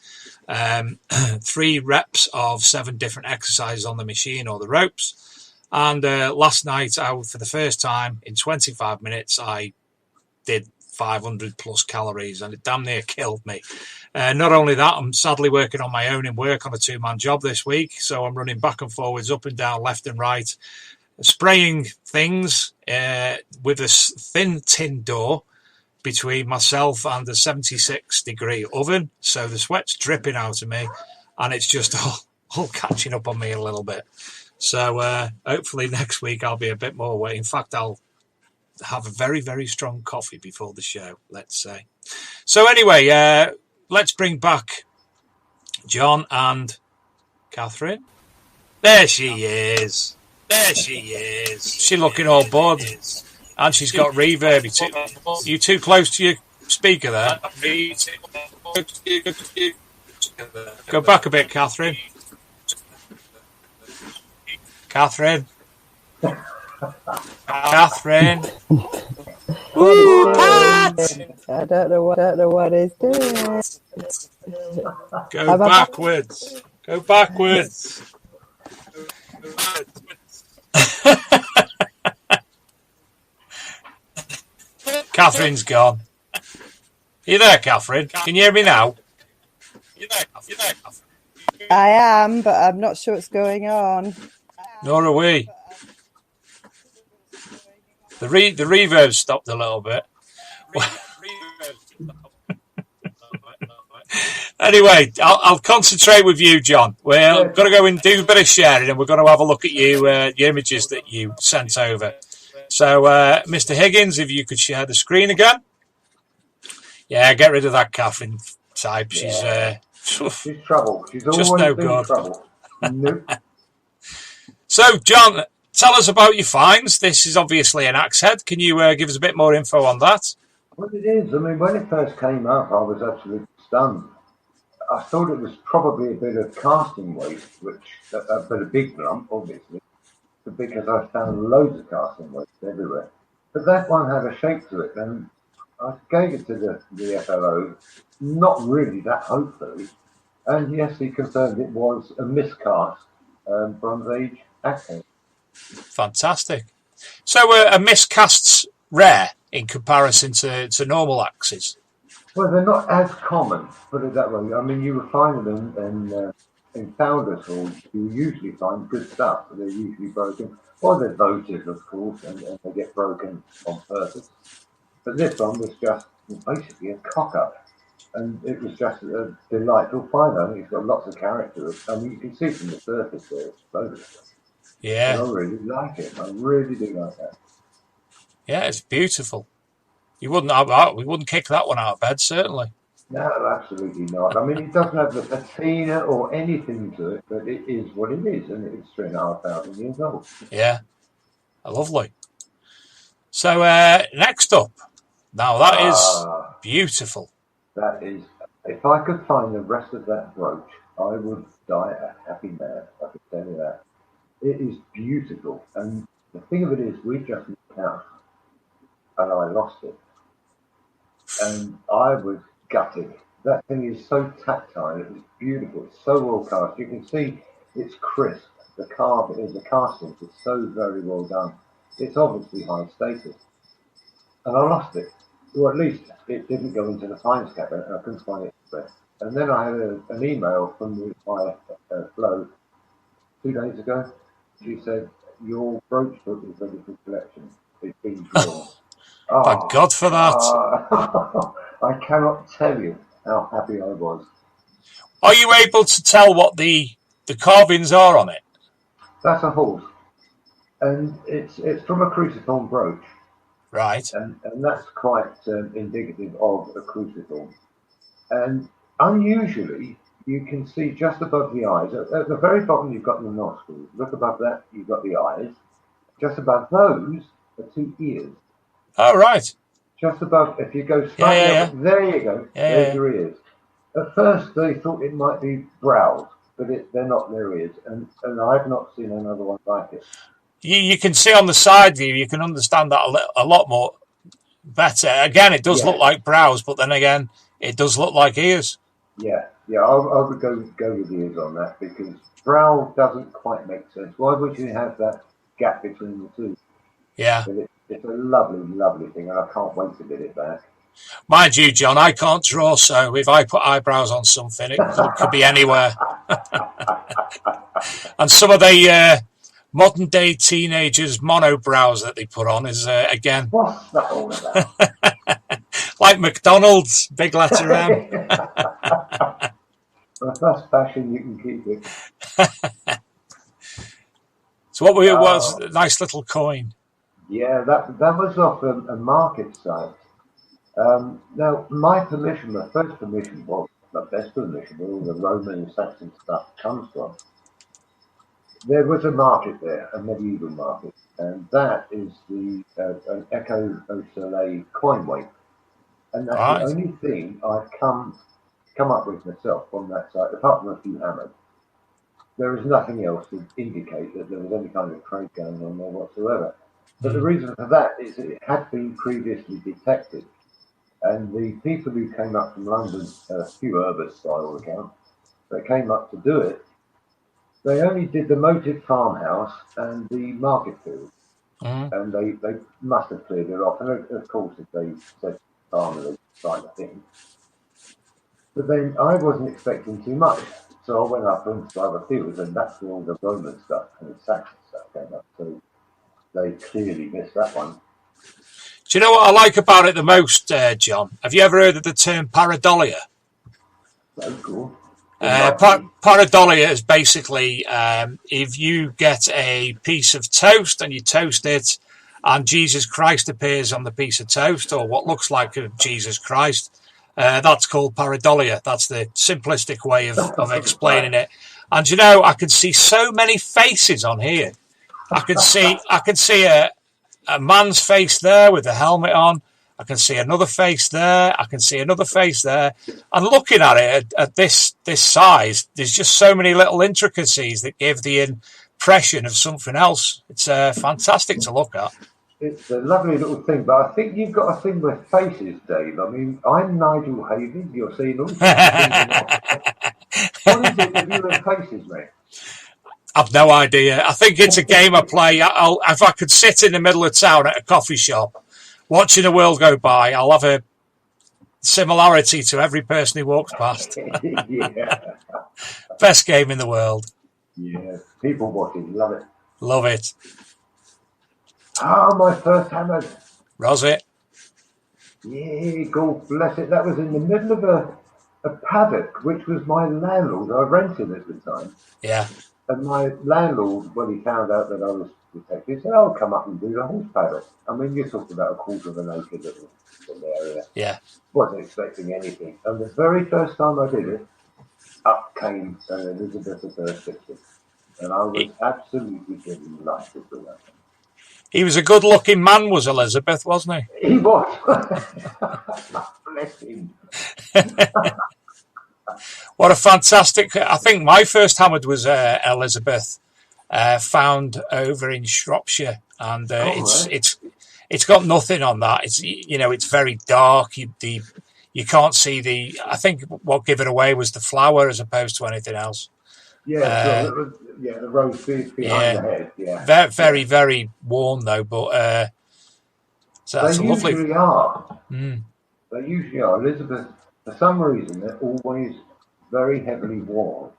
S2: 3 reps of 7 different exercises on the machine or the ropes. And last night, for the first time in 25 minutes, I did 500 plus calories, and it damn near killed me. Not only that, I'm sadly working on my own in work on a 2-man job this week. So I'm running back and forwards, up and down, left and right, spraying things with a thin tin door between myself and the 76-degree oven. So the sweat's dripping out of me, and it's just all catching up on me a little bit. So hopefully next week I'll be a bit more weight. In fact, I'll have a very, very strong coffee before the show, let's say. So anyway, let's bring back John and Catherine. There she is. There she is. She's looking all bored. And she's got reverb. You too close to your speaker there. Go back a bit, Catherine. Catherine. Catherine. Ooh, Pat!
S4: I don't know what he's doing.
S2: Go backwards. Go backwards. Catherine's gone. You there, Catherine? Can you hear me now?
S4: I am, but I'm not sure what's going on.
S2: Nor are we. The reverb stopped a little bit. Anyway, I'll concentrate with you, John. We're going to go and do a bit of sharing, and we're going to have a look at your images that you sent over. So, Mr. Higgins, if you could share the screen again. Yeah, get rid of that Catherine type. She's
S3: trouble. She's
S2: just
S3: always
S2: no
S3: been
S2: good.
S3: Trouble. Nope.
S2: So, John, tell us about your finds. This is obviously an axe head. Can you give us a bit more info on that?
S3: Well, it is. I mean, when it first came up, I was absolutely stunned. I thought it was probably a bit of casting waste, which a bit of big lump, obviously, because I found loads of casting waste everywhere. But that one had a shape to it, and I gave it to the FLO, not really that hopefully, and yes, he confirmed it was a miscast Bronze Age axe head.
S2: Fantastic. So a miscast's rare in comparison to normal axes?
S3: Well, they're not as common, put it that way. I mean, you would find them in founders' halls. You usually find good stuff, but they're usually broken. Or they're votive, of course, and they get broken on purpose. But this one was just basically a cock-up. And it was just a delightful find. I think it's got lots of character. I mean, you can see from the surface there, it's loads.
S2: Yeah.
S3: And I really like it. I really do like that.
S2: Yeah, it's beautiful. We wouldn't kick that one out of bed, certainly.
S3: No, absolutely not. I mean, it doesn't have the patina or anything to it, but it is what it is, and it's 3,500 years old.
S2: Yeah, lovely. So next up, now that is beautiful.
S3: That is, if I could find the rest of that brooch, I would die a happy man. I can tell you that. It is beautiful, and the thing of it is, we just moved out, and I lost it, and I was gutted. That thing is so tactile. It is beautiful. It's so well cast. You can see it's crisp. The casting is so very well done. It's obviously high status, and I lost it. Or at least it didn't go into the finds cabinet, and I couldn't find it there. And then I had an email from my Flo 2 days ago. She said, your brooch book is ready for collection. It's been drawn.
S2: Thank God for that.
S3: I cannot tell you how happy I was.
S2: Are you able to tell what the carvings are on it?
S3: That's a horse. And it's from a cruciform brooch.
S2: Right.
S3: And that's quite indicative of a cruciform. And unusually, you can see just above the eyes. At the very bottom, you've got the nostrils. Look above that, you've got the eyes. Just above those are two ears.
S2: Oh, right.
S3: Just above, if you go slightly
S2: Yeah.
S3: up, there you go.
S2: Yeah,
S3: There's
S2: yeah.
S3: your ears. At first, they thought it might be brows, but they're not their ears. And I've not seen another one like it.
S2: You can see on the side view, you can understand that a lot more better. Again, it does look like brows, but then again, it does look like ears.
S3: Yeah, I would go with ears on that, because brow doesn't quite make sense. Why would you have that gap between the two?
S2: Yeah.
S3: But it's a lovely, lovely thing, and I can't wait to get it back.
S2: Mind you, John, I can't draw, so if I put eyebrows on something, it could be anywhere. And some of the modern day teenagers' monobrows that they put on is, again,
S3: What's that all about?
S2: like McDonald's, big letter M.
S3: Well, if that's fashion, you can keep it.
S2: So what was a nice little coin?
S3: Yeah, that was off a market site. Now, my permission, my first permission, well, my best permission, where all the Roman and Saxon stuff comes from. There was a market there, a medieval market, and that is an Echo au Soleil coin weight. And that's the only thing I've come up with myself on that site, apart from a few hammers. There is nothing else to indicate that there was any kind of trade going on there whatsoever. But the reason for that is that it had been previously detected. And the people who came up from London, a few Urbis by all accounts, they came up to do it. They only did the moated farmhouse and the market field. And they must have cleared it off. And of course, if they said farmer, they tried a thing. But then I wasn't expecting too much. So I went up into other fields, and that's where all the Roman stuff and the Saxon stuff came up. So they clearly missed that one.
S2: Do you know what I like about it the most, John? Have you ever heard of the term pareidolia?
S3: So cool.
S2: Pareidolia is basically if you get a piece of toast and you toast it and Jesus Christ appears on the piece of toast, or what looks like a Jesus Christ, that's called pareidolia. That's the simplistic way of explaining it. And you know, I can see so many faces on here. I can see a man's face there with the helmet on. I can see another face there. I can see another face there. And looking at it at this size, there's just so many little intricacies that give the impression of something else. It's fantastic to look at.
S3: It's a lovely little thing, but I think you've got a thing with faces, Dave. I mean, I'm Nigel Havens. You're seeing all. What is it with you and faces, mate?
S2: I've no idea. I think it's a game I play. If I could sit in the middle of town at a coffee shop, watching the world go by, I'll have a similarity to every person who walks past.
S3: Yeah.
S2: Best game in the world.
S3: Yeah, people watching, love it.
S2: Love it.
S3: Ah, my first hammer.
S2: Was it?
S3: Yeah, God bless it. That was in the middle of a paddock, which was my landlord. I rented at the time.
S2: Yeah.
S3: And my landlord, when he found out that I was detected, said, "I'll come up and do the horse paddock." I mean, you're talking about a quarter of an acre little area.
S2: Yeah.
S3: Wasn't expecting anything. And the very first time I did it, up came Elizabeth I. And I was absolutely delighted with that.
S2: He was a good-looking man, was Elizabeth, wasn't he?
S3: He was. Bless him.
S2: What a fantastic... I think my first hammered was Elizabeth, found over in Shropshire. And it's got nothing on that. It's very dark. You can't see the... I think what gave it away was the flower as opposed to anything else.
S3: Yeah, the rose behind the head. Yeah,
S2: very, very, very warm though. But so that's
S3: they
S2: lovely.
S3: Usually are. They usually are. Elizabeth, for some reason, they're always very heavily worn.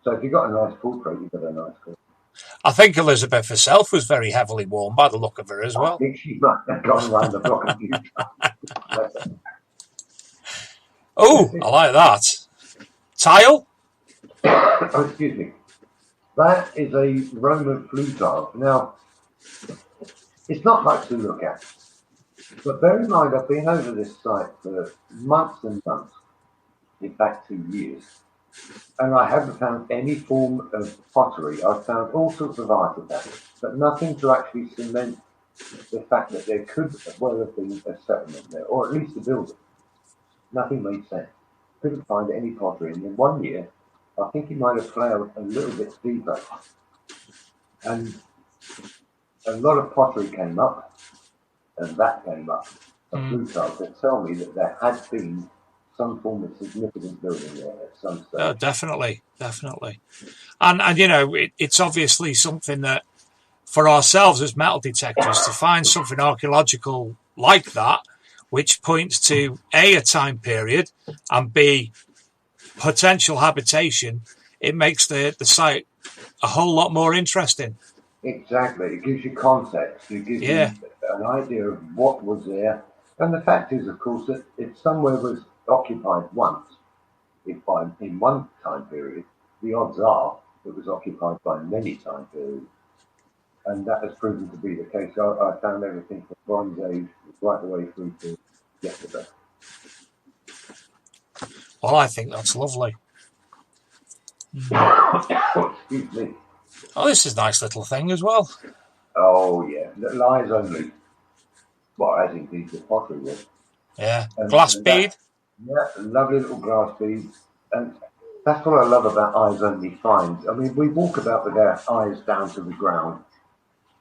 S3: So if you've got a nice portrait, you've got a nice portrait.
S2: I think Elizabeth herself was very heavily worn by the look of her as well.
S3: I think she might have gone around the block a few times.
S2: Oh, I like that. Tile?
S3: Oh, excuse me. That is a Roman flue tile. Now, it's not much to look at. But bear in mind, I've been over this site for months and months, in fact 2 years, and I haven't found any form of pottery. I've found all sorts of artifacts, but nothing to actually cement the fact that there could well have been a settlement there, or at least a building. Nothing made sense. Couldn't find any pottery. And in 1 year, I think he might have ploughed a little bit deeper. And a lot of pottery came up, and that came up. Of blue tiles that tell me that there had been some form of significant building there at some stage.
S2: Oh, definitely. And you know, it's obviously something that, for ourselves as metal detectors, to find something archaeological like that, which points to A, a time period, and B, potential habitation, it makes the site a whole lot more interesting.
S3: Exactly. It gives you context. It gives you an idea of what was there. And the fact is, of course, that if somewhere was occupied once, in one time period, the odds are it was occupied by many time periods. And that has proven to be the case. I found everything from Bronze Age right the way through to yesterday.
S2: Well, I think that's lovely.
S3: Excuse me.
S2: Oh, this is a nice little thing as well.
S3: Oh, yeah. Lies only. Well, as indeed the pottery was.
S2: Yeah. Glass bead.
S3: Yeah, lovely little glass beads. And that's what I love about eyes only finds. I mean, we walk about with our eyes down to the ground,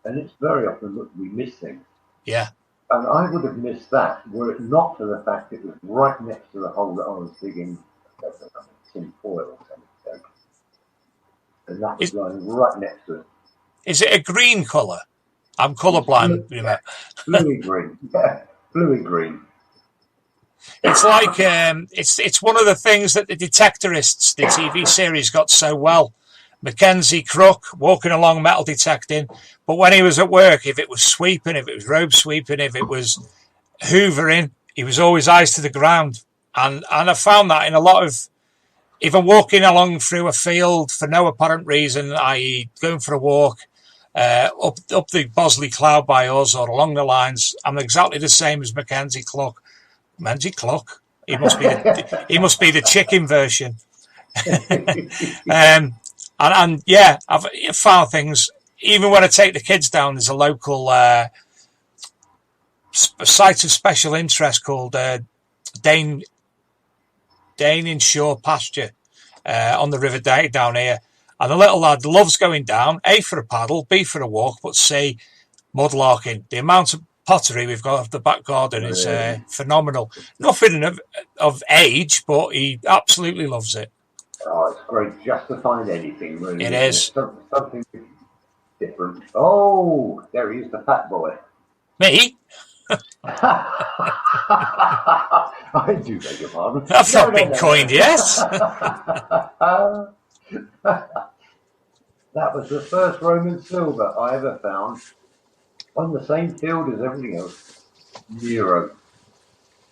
S3: and it's very often that we miss things.
S2: Yeah.
S3: And I would have missed that were it not for the fact it was right next to the hole that I was digging tin foil or something. And that was lying right next to it.
S2: Is it a green colour? I'm colourblind, you know.
S3: Bluey green. Yeah, bluey green.
S2: It's like it's one of the things that the Detectorists, the TV series, got so well. Mackenzie Crook walking along metal detecting, but when he was at work, if it was sweeping, if it was robe sweeping, if it was hoovering, he was always eyes to the ground. And I found that in a lot of, even walking along through a field for no apparent reason, i.e. going for a walk, up the Bosley Cloud by us or along the lines, I'm exactly the same as Mackenzie Crook. Mackenzie Crook? He must be the chicken version. And yeah, I've found things. Even when I take the kids down, there's a local site of special interest called Dane Inshore Pasture on the River Day down here. And the little lad loves going down, A, for a paddle, B, for a walk, but C, mudlarking. The amount of pottery we've got off the back garden is phenomenal. Nothing of age, but he absolutely loves it.
S3: Oh, it's great just to find anything, really.
S2: It is.
S3: Something different. Oh, there he is, the fat boy.
S2: Me?
S3: I do beg your pardon.
S2: I've not been coined yet.
S3: That was the first Roman silver I ever found on the same field as everything else. Nero.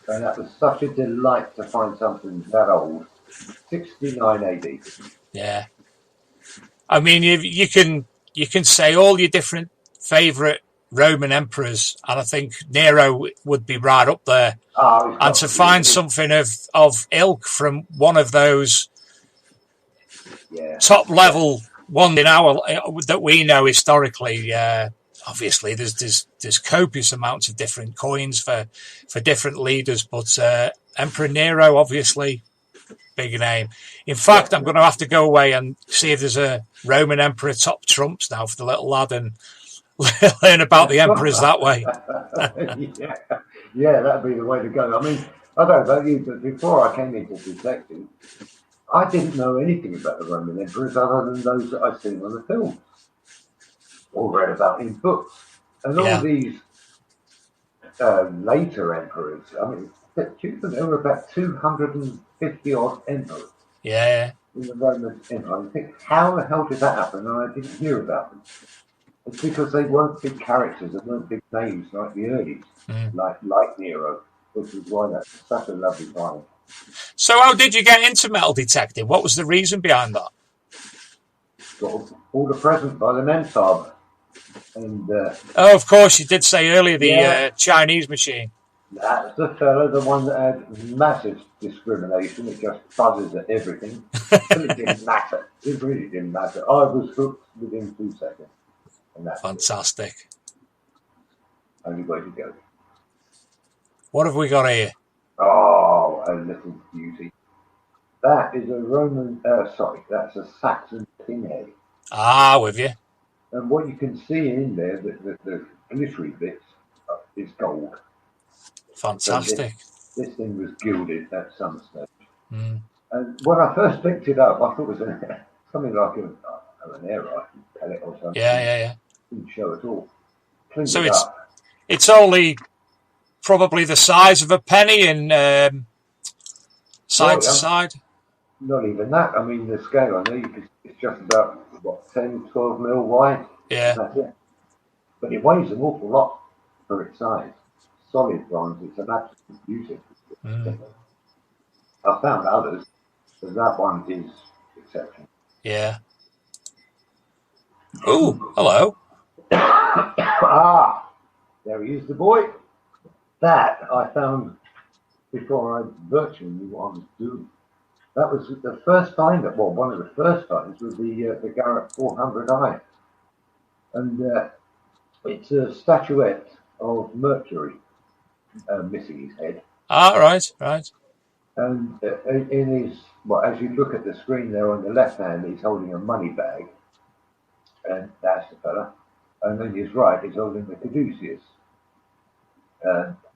S3: And that was such a delight to find something that old. 69 AD.
S2: Yeah. I mean, you can say all your different favourite Roman emperors, and I think Nero would be right up there. And to find something of ilk from one of those top level one in our that we know historically, obviously there's copious amounts of different coins for different leaders, but Emperor Nero, obviously, big name. In fact, I'm going to have to go away and see if there's a Roman emperor top trumps now for the little lad and learn about the emperors that way.
S3: Yeah, that'd be the way to go. I mean, I don't know about you, but before I came into detecting, I didn't know anything about the Roman emperors other than those that I've seen on the films or read about in books. And all these later emperors, I mean, there were about 250 odd emperors.
S2: Yeah.
S3: In the Roman Empire. I think, how the hell did that happen? And I didn't hear about them. It's because they weren't big characters, they weren't big names like the earlies, like Nero, which is why that's such a lovely time.
S2: So how did you get into metal detecting? What was the reason behind that?
S3: Got all the present by the Mentab. And
S2: Oh, of course, you did say earlier the Chinese machine.
S3: that's the fella, the one that had massive discrimination. It just buzzes at everything. And it didn't matter. It really didn't matter. I was hooked within 2 seconds. And that's
S2: Fantastic.
S3: it. Only way to go.
S2: What have we got here?
S3: Oh, a little beauty. That is a Roman, that's a Saxon pinhead.
S2: Ah, with you.
S3: And what you can see in there, the glittery bits, is gold.
S2: Fantastic.
S3: So this thing was gilded at some stage.
S2: Mm.
S3: And when I first picked it up, I thought it was something like an air rifle pellet or something.
S2: Yeah.
S3: Didn't show at all. Cleaned
S2: So
S3: it up.
S2: it's only probably the size of a penny and side to side.
S3: Not even that. I mean, the scale on there, it's just about, 10, 12 mil wide.
S2: Yeah.
S3: That's it. But it weighs an awful lot for its size. Solid bronze. It's an absolute beauty. I found others, but that one is exceptional.
S2: Yeah. Oh, hello.
S3: There he is, the boy. That I found before I virtually knew what I was doing. That was the first find. Well, one of the first finds was the Garrett 400i, and it's a statuette of Mercury missing his head.
S2: Ah, right.
S3: And in his, as you look at the screen there on the left hand, he's holding a money bag, and that's the fella. And then his right, he's holding the caduceus.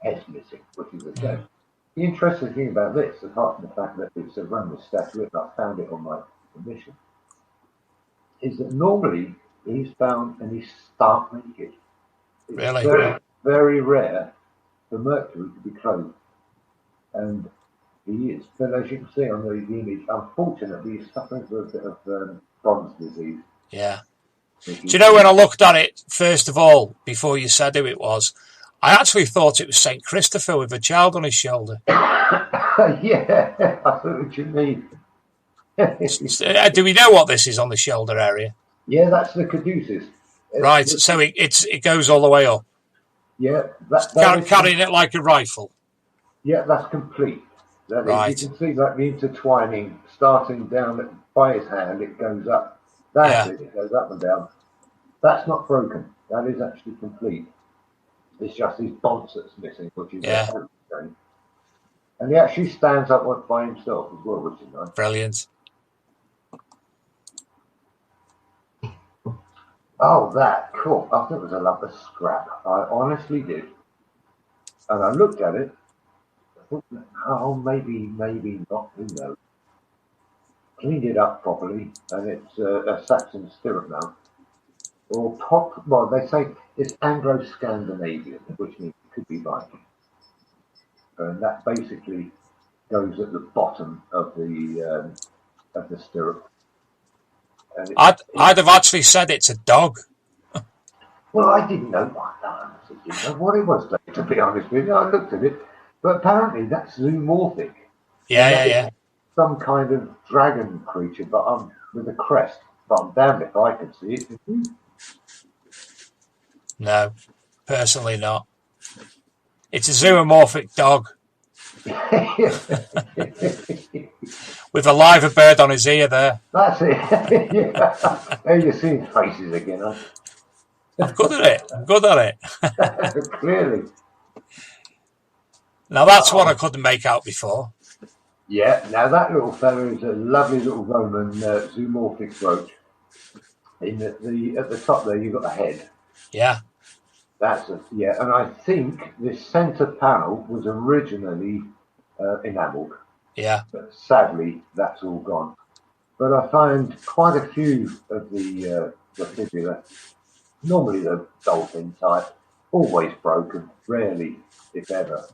S3: Head's missing, which is a shame. The interesting thing about this, apart from the fact that it's a Roman statuette, and I found it on my commission, is that normally he's found and he's stark naked. It's
S2: Really?
S3: very, very rare for Mercury to be clothed. And he is. But as you can see on the image, unfortunately, he's suffering from a bit of bronze disease.
S2: Yeah. Do you know, when I looked at it, first of all, before you said who it was, I actually thought it was St. Christopher with a child on his shoulder.
S3: Yeah, I thought what you mean.
S2: Do we know what this is on the shoulder area?
S3: Yeah, that's the caduceus.
S2: Right, so it goes all the way up.
S3: Yeah.
S2: Carrying it like a rifle.
S3: Yeah, that's complete.
S2: Right.
S3: You can see like the intertwining starting down by his hand, it goes up. That's it. It goes up and down. That's not broken. That is actually complete. It's just his bonds that's missing, which is a shame. And he actually stands up by himself as well, which is nice.
S2: Brilliant.
S3: Oh, that cool. I thought it was a lovely scrap. I honestly did. And I looked at it. I thought, oh, maybe not. Who knows? Cleaned it up properly, and it's a Saxon stirrup mount. Well, they say it's Anglo-Scandinavian, which means it could be Viking. And that basically goes at the bottom of the stirrup. And
S2: I'd have actually said it's a dog.
S3: Well, I didn't know what it was, to be honest with you. I looked at it, but apparently that's zoomorphic.
S2: Yeah.
S3: Some kind of dragon creature, but with a crest. But I'm damned if I can see it.
S2: No, personally not. It's a zoomorphic dog with a live bird on his ear there.
S3: That's it. Yeah. There you're seeing faces again, huh?
S2: I'm good at it.
S3: Clearly.
S2: Now that's what I couldn't make out before.
S3: Yeah, now that little fella is a lovely little Roman zoomorphic brooch. At the top there, you've got the head.
S2: Yeah.
S3: And I think this centre panel was originally enamelled.
S2: Yeah.
S3: But sadly, that's all gone. But I find quite a few of the fibula, normally the dolphin type, always broken, rarely, if ever,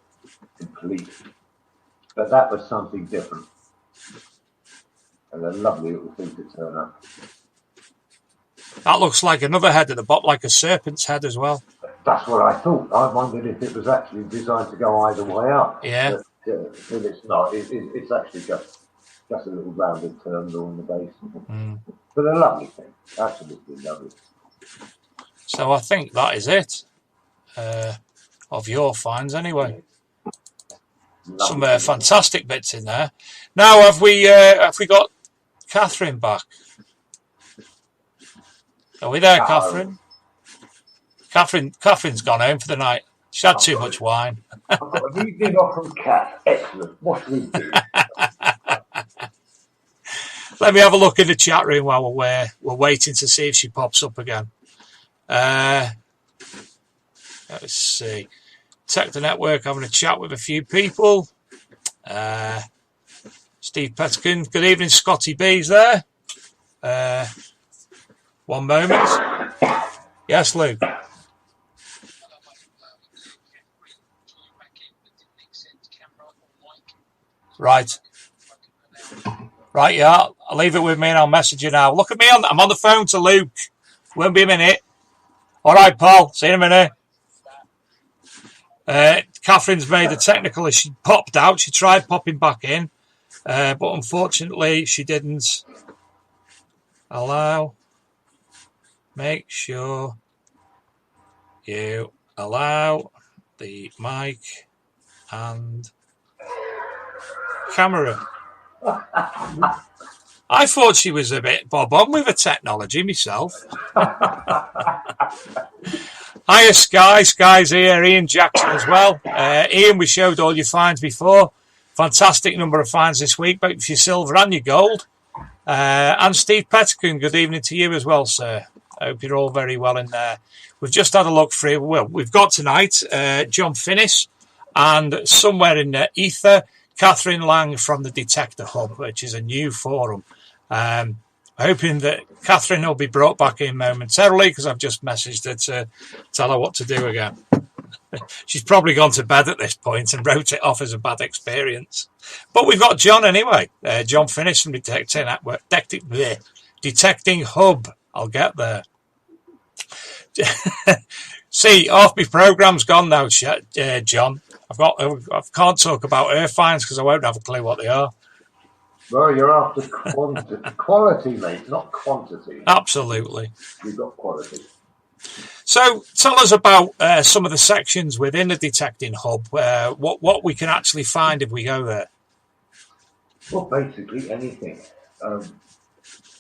S3: complete. But that was something different. And a lovely little thing to turn up.
S2: That looks like another head at the bottom, like a serpent's head as well.
S3: That's what I thought. I wondered if it was actually designed to go either way up.
S2: Yeah.
S3: But it's not. It's actually just a little rounded terminal on the base. But a lovely thing. Absolutely lovely.
S2: So I think that is it of your finds anyway. Some fantastic bits in there. Now, have we got Catherine back? Are we there, Catherine? Catherine's gone home for the night. She had too much wine.
S3: I've got an evening off from Cat. Excellent. What do we do?
S2: Let me have a look in the chat room while we're waiting to see if she pops up again. Let's see. Tech the Network, having a chat with a few people. Steve Petkin. Good evening, Scotty B's there. One moment. Yes, Luke. Right. Right, yeah. I'll leave it with me and I'll message you now. Look at me. I'm on the phone to Luke. Won't be a minute. All right, Paul. See you in a minute. Catherine's made a technical issue. She popped out. She tried popping back in. But unfortunately, she didn't. Allow. Make sure you allow the mic and camera. I thought she was a bit bob on with her technology myself. Hiya, Sky. Sky's here. Ian Jackson as well. Ian, we showed all your finds before. Fantastic number of finds this week, both for your silver and your gold. And Steve Pettigrew, good evening to you as well, sir. I hope you're all very well in there. We've just had a look through. Well, we've got tonight John Finnis and somewhere in the ether, Catherine Lange from the Detector Hub, which is a new forum. Hoping that Catherine will be brought back in momentarily because I've just messaged her to tell her what to do again. She's probably gone to bed at this point and wrote it off as a bad experience. But we've got John anyway. John Finnis from Detecting Hub. I'll get there. See, half my program's gone now, John. I can't talk about her finds because I won't have a clue what they are.
S3: Well, you're after quality, mate, not quantity.
S2: Absolutely.
S3: You've got quality.
S2: So tell us about some of the sections within the Detecting Hub, what we can actually find if we go there.
S3: Well, basically anything.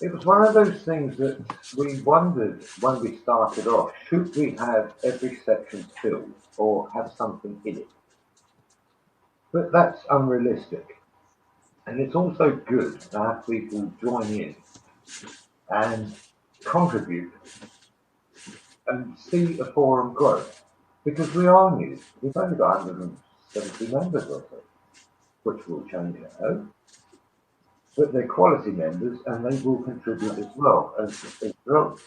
S3: It was one of those things that we wondered when we started off, should we have every section filled or have something in it? But that's unrealistic. And it's also good to have people join in and contribute and see a forum grow. Because we are new. We've only got 170 members or so, which will change, I hope. But they're quality members and they will contribute as well. As a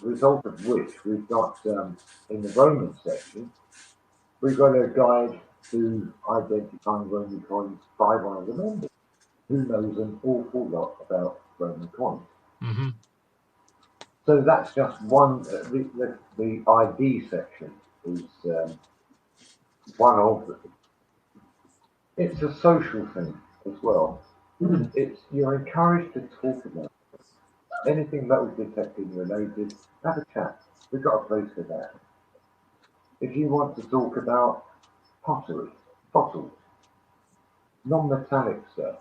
S3: result of which we've got, in the Roman section, we've got a guide to identifying Roman coins by one of the members who knows an awful lot about Roman coins.
S2: Mm-hmm.
S3: So that's just one. The ID section is one of them. It's a social thing as well. You're encouraged to talk about anything metal detecting related. Have a chat. We've got a place for that. If you want to talk about pottery, fossils, non-metallic stuff,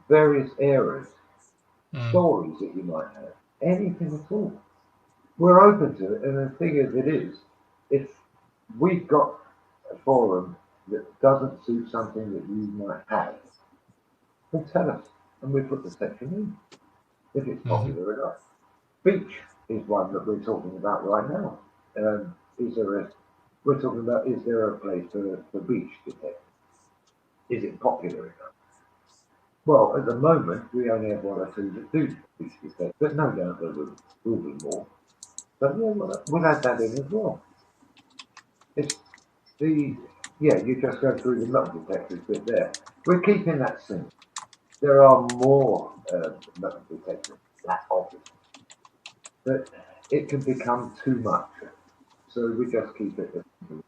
S3: various eras, stories that you might have, anything at all, we're open to it. And the thing is, it is, if we've got a forum that doesn't suit something that you might have, then tell us, and we put the section in, if it's popular enough. Beach is one that we're talking about right now. We're talking about, is there a place for beach detect? Is it popular enough? Well, at the moment, we only have one or two that do beach detect, but no doubt there will be more. But yeah, we'll add that in as well. You just go through the metal detectors bit there. We're keeping that simple. There are more metal detectors, that obvious. But it can become too much. So we just keep it.
S2: Do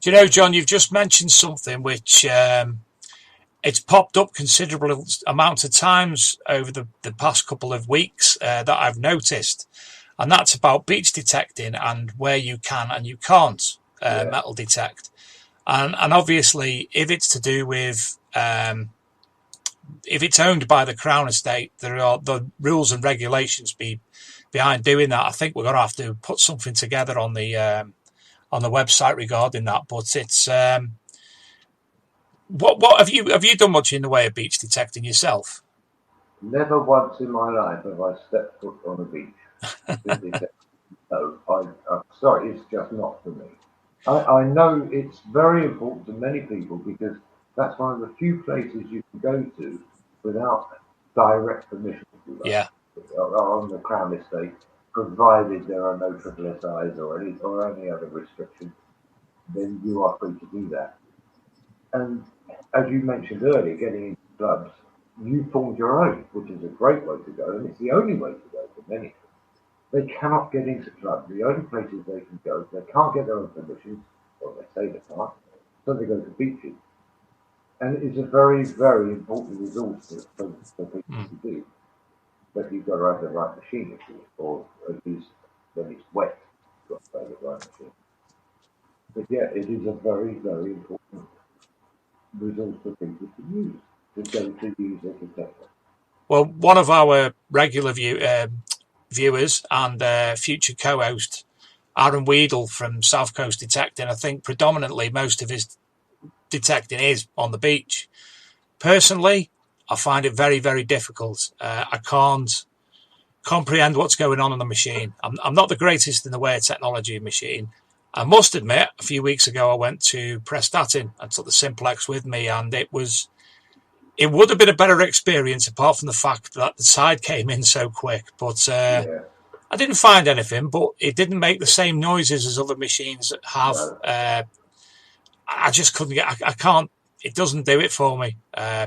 S2: you know, John, you've just mentioned something which it's popped up considerable amount of times over the past couple of weeks that I've noticed. And that's about beach detecting and where you can and you can't metal detect. And obviously, if it's to do with, if it's owned by the Crown Estate, there are the rules and regulations behind doing that. I think we're going to have to put something together on the website regarding that. But it's what have you done much in the way of beach detecting yourself?
S3: Never once in my life have I stepped foot on a beach. No, I'm sorry, it's just not for me. I know it's very important to many people because that's one of the few places you can go to without direct permission to do that.
S2: Yeah.
S3: On the Crown Estate, provided there are no SSSIs or any other restrictions, then you are free to do that. And as you mentioned earlier, getting into clubs, you formed your own, which is a great way to go, and it's the only way to go for many. They cannot get into clubs. The only places they can go, they can't get their own permissions, or they say they can't, so they go to beaches. And it's a very, very important resource for people to do. But you've got to have the right machine, or at least when it's wet, you've got to have the right machine. But yeah, it is a very, very important resource for people to use, to use a detector.
S2: Well, one of our regular viewers and future co-host, Aaron Weedle from South Coast Detecting, I think predominantly most of his detecting is on the beach. Personally, I find it very, very difficult. I can't comprehend what's going on the machine. I'm not the greatest in the way of technology machine. I must admit, a few weeks ago, I went to Prestatyn. I took the Simplex with me, and it would have been a better experience apart from the fact that the tide came in so quick. But I didn't find anything, but it didn't make the same noises as other machines have. No. I just couldn't get, I can't, it doesn't do it for me,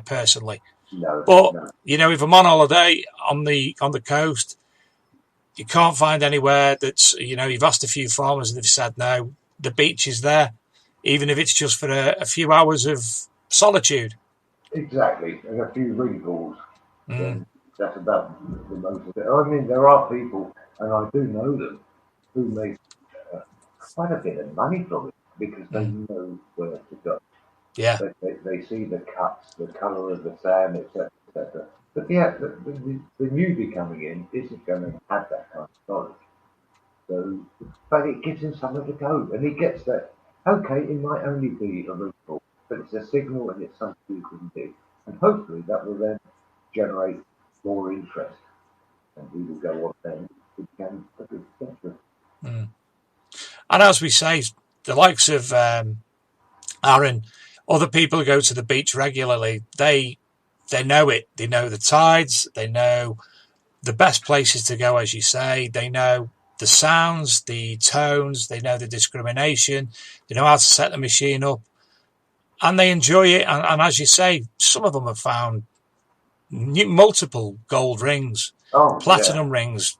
S2: personally.
S3: No,
S2: but, you know, if I'm on holiday on the coast, you can't find anywhere that's, you know, you've asked a few farmers and they've said, no, the beach is there, even if it's just for a few hours of solitude.
S3: Exactly, and a few wrinkles. That's about the most of it. I mean, there are people, and I do know them, who make quite a bit of money from it because they know where to go.
S2: Yeah.
S3: They see the cuts, the colour of the sand, etc., etc. But yeah, the newbie coming in isn't going to have that kind of knowledge. So, but it gives him somewhere to go, and he gets that. Okay, it might only be a wrinkle, but it's a signal and it's something you can do. And hopefully that will then generate more interest. And we will go on then to become a good centre.
S2: And as we say, the likes of Aaron, other people who go to the beach regularly, they know it. They know the tides. They know the best places to go, as you say. They know the sounds, the tones. They know the discrimination. They know how to set the machine up. And they enjoy it. And as you say, some of them have found multiple gold rings, platinum rings.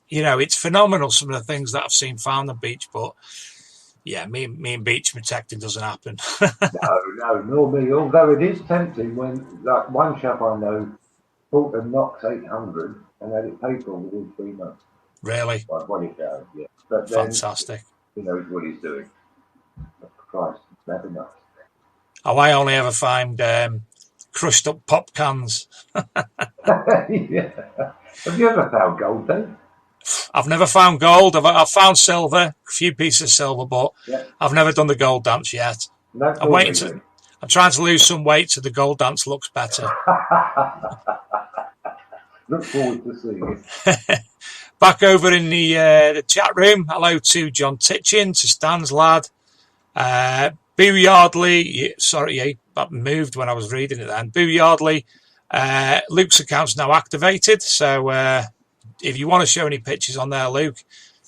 S2: You know, it's phenomenal, some of the things that I've seen found on the beach. But, yeah, me and beach detecting doesn't happen.
S3: No, nor me. Although it is tempting when, like, one chap I know bought a Knox 800 and had it paid for within 3 months.
S2: Really?
S3: Like, what he found, yeah. But then,
S2: fantastic.
S3: He knows what he's doing. Christ, never enough.
S2: Oh, I only ever find crushed up pop cans.
S3: Yeah. Have you ever found gold, then?
S2: I've never found gold. I've found silver, a few pieces of silver, but I've never done the gold dance yet. I'm trying to lose some weight so the gold dance looks better.
S3: Look forward to seeing it.
S2: Back over in the chat room. Hello to John Titchin, to Stan's lad. Boo Yardley, that moved when I was reading it then. Boo Yardley, Luke's account's now activated, so if you want to show any pictures on there, Luke,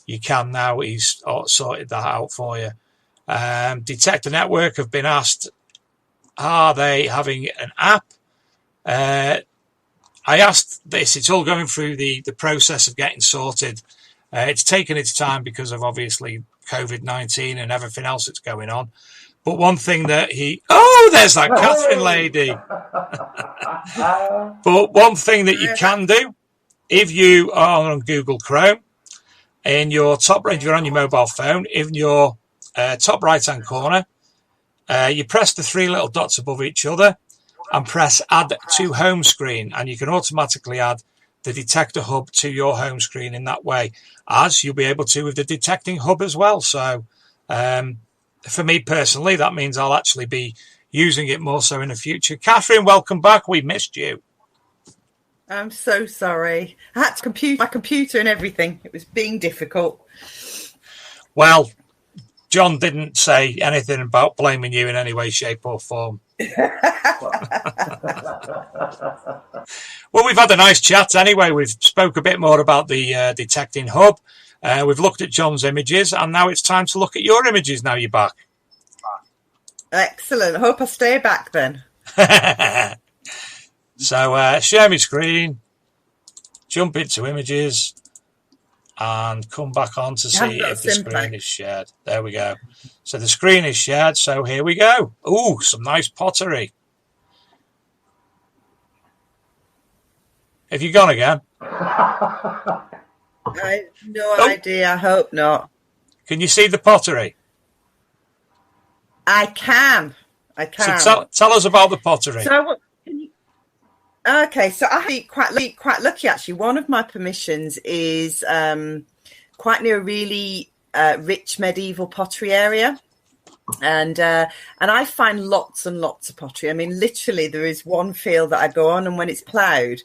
S2: you can now. He's sorted that out for you. Detector Network have been asked, are they having an app? I asked this, it's all going through the process of getting sorted. It's taken its time because of obviously COVID-19 and everything else that's going on. But one thing that there's that Catherine lady. But one thing that you can do, if you are on Google Chrome, in your top right, if you're on your mobile phone, in your top right-hand corner, you press the three little dots above each other and press Add to Home Screen, and you can automatically add the Detector Hub to your home screen in that way, as you'll be able to with the Detecting Hub as well. So for me personally, that means I'll actually be using it more so in the future. Catherine, welcome back. We missed you.
S4: I'm so sorry. I had to compute my computer and everything. It was being difficult.
S2: Well, John didn't say anything about blaming you in any way, shape or form. Well, we've had a nice chat anyway. We've spoke a bit more about the Detecting Hub. We've looked at John's images, and now it's time to look at your images now you're back.
S4: Excellent. I hope I stay back then.
S2: So share my screen, jump into images, and come back on to see if the screen is shared. There we go. So the screen is shared, so here we go. Ooh, some nice pottery. Have you gone again?
S4: I have no idea. I hope not.
S2: Can you see the pottery?
S4: I can.
S2: So tell us about the pottery.
S4: Okay, so I think quite lucky actually. One of my permissions is quite near a really rich medieval pottery area, and I find lots and lots of pottery. I mean, literally, there is one field that I go on, and when it's ploughed,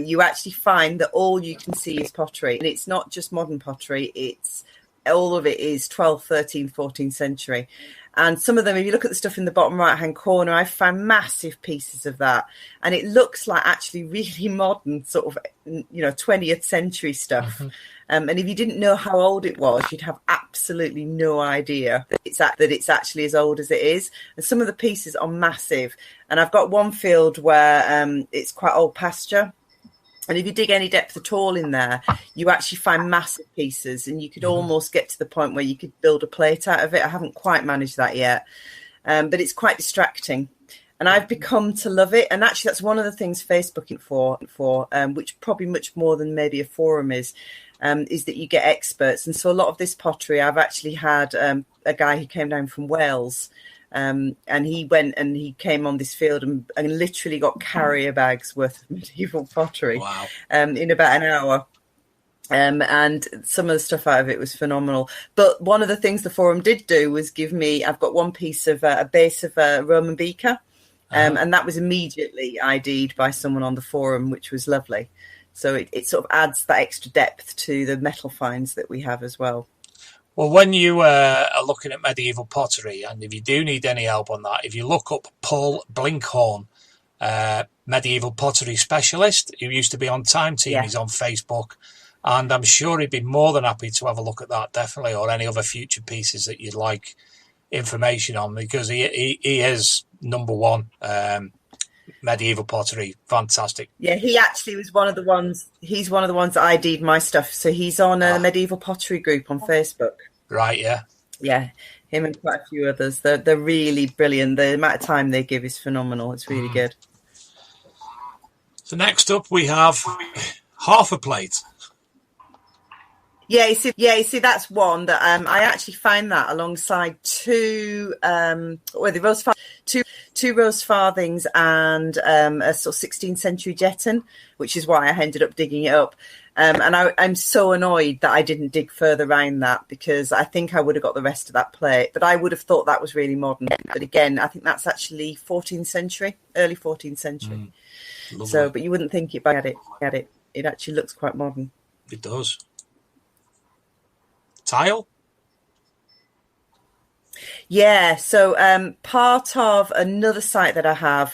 S4: you actually find that all you can see is pottery, and it's not just modern pottery. It's all of it is 12th, 13th, 14th century. And some of them, if you look at the stuff in the bottom right-hand corner, I found massive pieces of that. And it looks like actually really modern, sort of, 20th century stuff. Mm-hmm. And if you didn't know how old it was, you'd have absolutely no idea that it's actually as old as it is. And some of the pieces are massive. And I've got one field where it's quite old pasture. And if you dig any depth at all in there, you actually find massive pieces, and you could almost get to the point where you could build a plate out of it. I haven't quite managed that yet, but it's quite distracting. And I've become to love it. And actually, that's one of the things Facebooking for which probably much more than maybe a forum is that you get experts. And so a lot of this pottery, I've actually had a guy who came down from Wales. And he went and he came on this field and literally got carrier bags worth of medieval pottery. Wow. In about an hour. And some of the stuff out of it was phenomenal. But one of the things the forum did do was give me, I've got one piece of a base of a Roman beaker. And that was immediately ID'd by someone on the forum, which was lovely. So it sort of adds that extra depth to the metal finds that we have as well.
S2: Well, when you are looking at medieval pottery, and if you do need any help on that, if you look up Paul Blinkhorn, medieval pottery specialist, who used to be on Time Team, yeah. He's on Facebook, and I'm sure he'd be more than happy to have a look at that, definitely, or any other future pieces that you'd like information on, because he is number one medieval pottery. Fantastic.
S4: Yeah, he actually was one of the ones. He's one of the ones that ID'd my stuff. So he's on a medieval pottery group on Facebook.
S2: Right. Yeah.
S4: Yeah. Him and quite a few others. They're really brilliant. The amount of time they give is phenomenal. It's really good.
S2: So next up we have half a plate.
S4: Yeah, you see, that's one that I actually find that alongside two rose farthings and a sort of 16th century jetton, which is why I ended up digging it up. And I'm so annoyed that I didn't dig further around that, because I think I would have got the rest of that plate. But I would have thought that was really modern. But again, I think that's actually 14th century, early 14th century. So, but you wouldn't think it by at it. It actually looks quite modern.
S2: It does. Tile?
S4: Yeah, so part of another site that I have,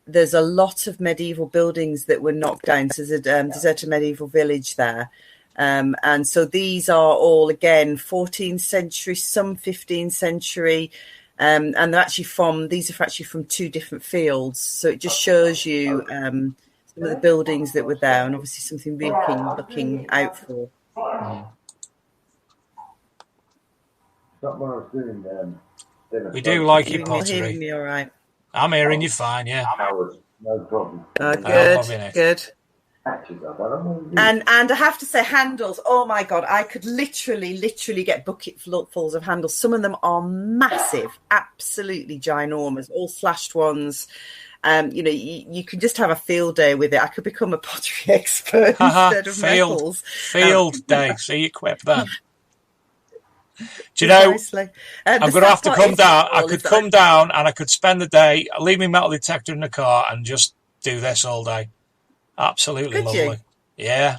S4: there's a lot of medieval buildings that were knocked down. So there's a deserted medieval village there. And so these are all, again, 14th century, some 15th century. And they're actually these are actually from two different fields. So it just shows you some of the buildings that were there, and obviously something really looking out for.
S3: When I was doing
S2: We do like your
S4: You're hearing
S2: pottery.
S4: me all right?
S2: I'm hearing you fine, yeah.
S3: Hours, no problem.
S4: Oh,
S2: I'm loving it.
S4: good.
S3: Patches up. I don't know.
S4: And I have to say, handles. Oh my God, I could literally get bucketfuls of handles. Some of them are massive, absolutely ginormous, all slashed ones. You can just have a field day with it. I could become a pottery expert instead of metals.
S2: Field day. See, you equip that. Do you know? I'm going to have to come down. I could come down and I could spend the day, leave my metal detector in the car, and just do this all day. Absolutely lovely. Yeah.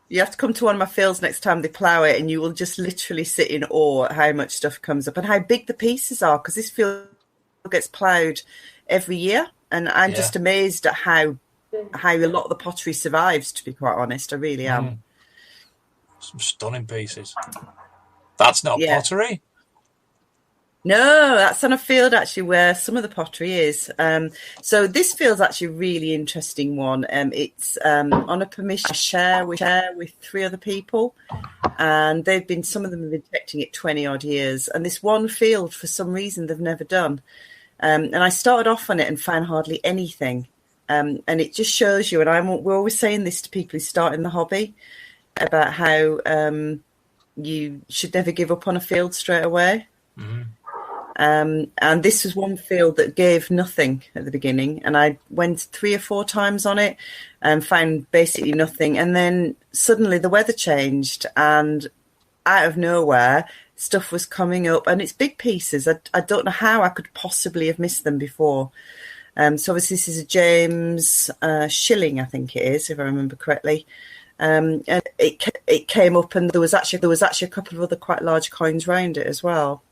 S4: You have to come to one of my fields next time they plough it, and you will just literally sit in awe at how much stuff comes up and how big the pieces are, because this field gets ploughed every year, and I'm just amazed at how a lot of the pottery survives, to be quite honest. I really am.
S2: Some stunning pieces. That's not pottery.
S4: No, that's on a field actually where some of the pottery is. So this field's actually a really interesting one. It's on a permission share with 3 other people, and some of them have been protecting it 20 odd years. And this one field, for some reason, they've never done. And I started off on it and found hardly anything. And it just shows you, and we're always saying this to people who start in the hobby, about how you should never give up on a field straight away. Mm-hmm. And this was one field that gave nothing at the beginning, and I went 3 or 4 times on it and found basically nothing. And then suddenly the weather changed, and out of nowhere stuff was coming up, and it's big pieces. I don't know how I could possibly have missed them before. So obviously this is a James Shilling, I think it is, if I remember correctly. And it came up, and there was actually a couple of other quite large coins around it as well.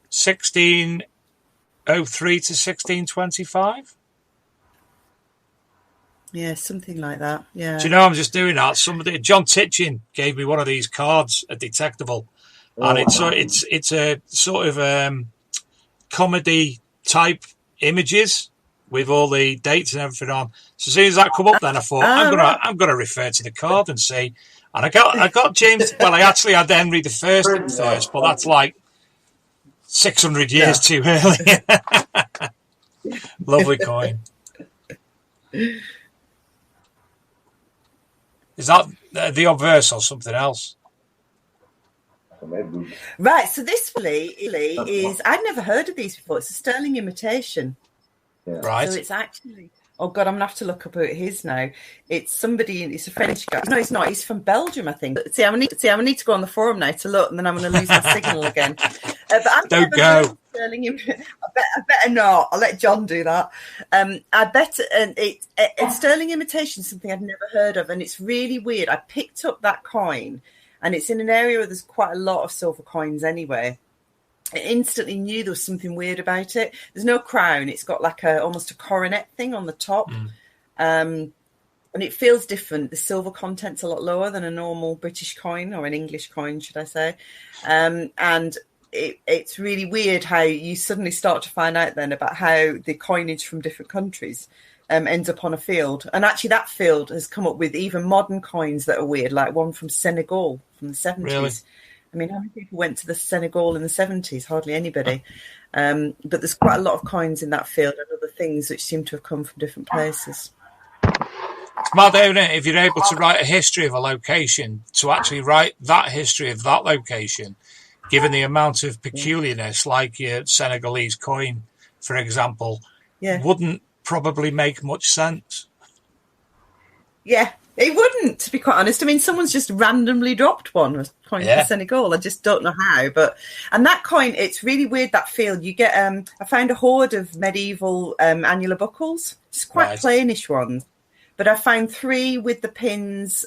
S2: 1603 to 1625. Yeah,
S4: something like that. Yeah.
S2: Do you know, I'm just doing that. John Titchin gave me one of these cards, a detectable, and it's a sort of comedy type images with all the dates and everything on. So as soon as that come up, then I thought I'm gonna refer to the card and see. And I got James. Well, I actually had Henry the first, but that's like 600 years too early. Lovely coin. Is that the obverse or something else?
S4: Right, so this is, I'd never heard of these before. It's a sterling imitation.
S3: Yeah.
S2: Right.
S4: So it's actually, oh God, I'm going to have to look up who it is now. It's a French guy. No, he's not. He's from Belgium, I think. See, I need to go on the forum now to look, and then I'm going to lose my signal again. But
S2: don't go.
S4: I better not. I'll let John do that. I bet sterling imitation is something I've never heard of, and it's really weird. I picked up that coin, and it's in an area where there's quite a lot of silver coins anyway. I instantly knew there was something weird about it. There's no crown. It's got like almost a coronet thing on the top. And it feels different. The silver content's a lot lower than a normal British coin, or an English coin, should I say. And it's really weird how you suddenly start to find out then about how the coinage from different countries ends up on a field. And actually that field has come up with even modern coins that are weird, like one from Senegal from the 70s.
S2: Really?
S4: I mean, how many people went to the Senegal in the 70s? Hardly anybody. But there's quite a lot of coins in that field and other things which seem to have come from different places.
S2: It's mad, isn't it? If you're able to write a history of a location, to actually write that history of that location, given the amount of peculiarness, like your Senegalese coin, for example, wouldn't probably make much sense. Yeah.
S4: It wouldn't, to be quite honest. I mean, someone's just randomly dropped one coin for Senegal. I just don't know how. And that coin, it's really weird, that field. You get, I found a hoard of medieval annular buckles. It's quite plainish ones. But I found 3 with the pins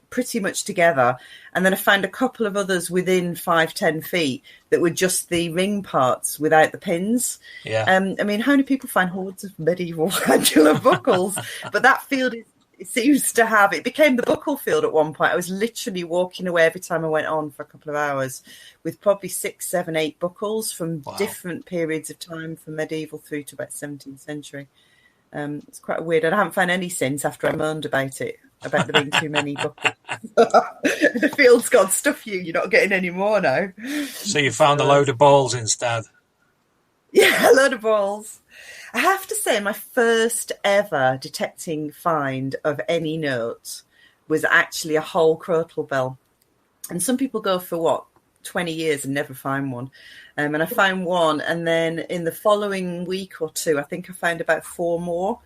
S4: pretty much together. And then I found a couple of others within 5-10 feet that were just the ring parts without the pins.
S2: Yeah.
S4: I mean, how many people find hoards of medieval annular buckles? But that field it seems to have, it became the buckle field at one point. I was literally walking away every time I went on for a couple of hours with probably 6, 7, 8 buckles from different periods of time, from medieval through to about 17th century. It's quite weird. I haven't found any since after I moaned about it, about there being too many buckles. The field's gone stuff you. You're not getting any more now.
S2: So you found a load of balls instead?
S4: Yeah, a load of balls. I have to say, my first ever detecting find of any note was actually a whole crotal bell. And some people go for 20 years and never find one. And I found one, and then in the following week or two, I think I found about 4 more.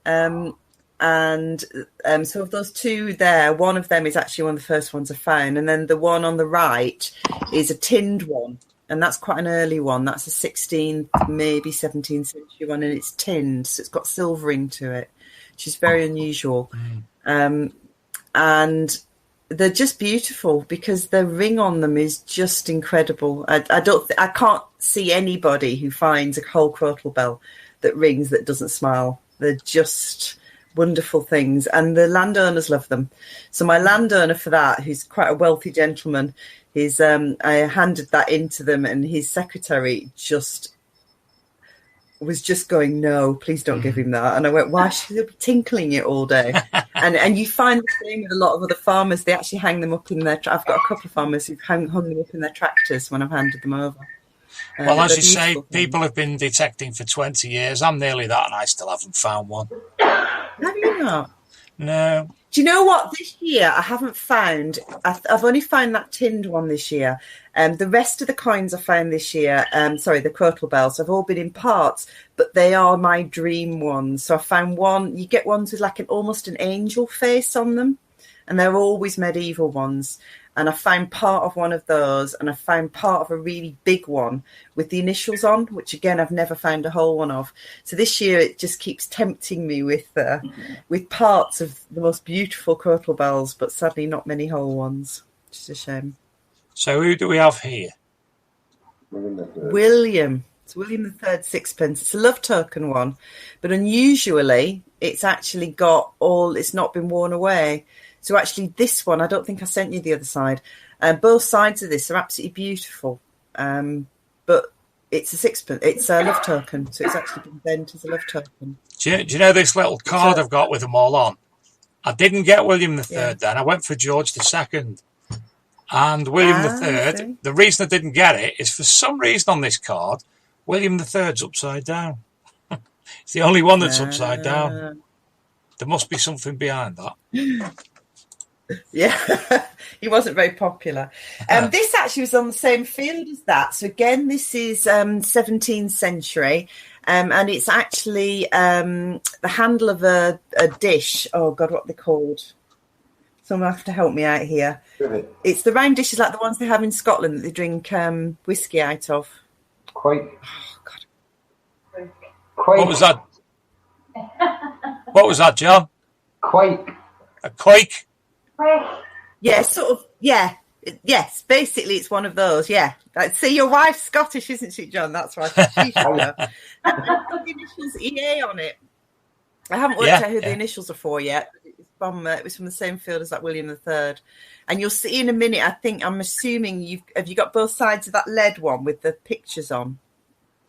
S4: So of those 2 there, one of them is actually one of the first ones I found. And then the one on the right is a tinned one. And that's quite an early one. That's a 16th, maybe 17th century one. And it's tinned. So it's got silvering to it, which is very unusual. And they're just beautiful because the ring on them is just incredible. I can't see anybody who finds a whole crotal bell that rings that doesn't smile. They're just wonderful things, and the landowners love them. So my landowner for that, who's quite a wealthy gentleman, I handed that into them, and his secretary was just going, no, please don't give him that. And I went, why should they be tinkling it all day? and you find the same with a lot of other farmers. They actually hang them up in their... I've got a couple of farmers who've hung them up in their tractors when I've handed them over.
S2: Well, as you say, people have been detecting for 20 years. I'm nearly that, and I still haven't found one.
S4: Have you not?
S2: No.
S4: Do you know what? This year I haven't found. I've only found that tinned one this year. The rest of the coins I found this year, the crotal bells, have all been in parts, but they are my dream ones. So I found one. You get ones with like almost an angel face on them, and they're always medieval ones. And I found part of one of those, and I found part of a really big one with the initials on, which again I've never found a whole one of. So this year it just keeps tempting me with parts of the most beautiful crotal bells, but sadly not many whole ones, which is a shame.
S2: So who do we have here?
S4: William. It's William III sixpence. It's a love token one, but unusually it's actually it's not been worn away. So actually this one, I don't think I sent you the other side. Both sides of this are absolutely beautiful. But it's a sixpence. It's a love token. So it's actually been bent as a love token.
S2: Do you know this little card I've got with them all on? I didn't get William III then. I went for George II. And William III, the reason I didn't get it is for some reason on this card, William III's upside down. It's the only one that's upside down. There must be something behind that.
S4: Yeah, he wasn't very popular. This actually was on the same field as that. So again, this is 17th century, and it's actually the handle of a dish. Oh God, what are they called? Someone have to help me out here. It's the round dishes like the ones they have in Scotland that they drink whiskey out of.
S3: Quake.
S4: Oh God.
S3: Quake.
S2: What was that? What was that, John?
S3: Quake.
S2: A quake?
S4: Yeah, sort of. Yeah. Yes, basically it's one of those. Yeah. See, your wife's Scottish, isn't she, John? That's right. She should know. The initials EA on it. I haven't worked out who the initials are for yet. It was from the same field as that William III. And you'll see in a minute, I'm assuming have you got both sides of that lead one with the pictures on?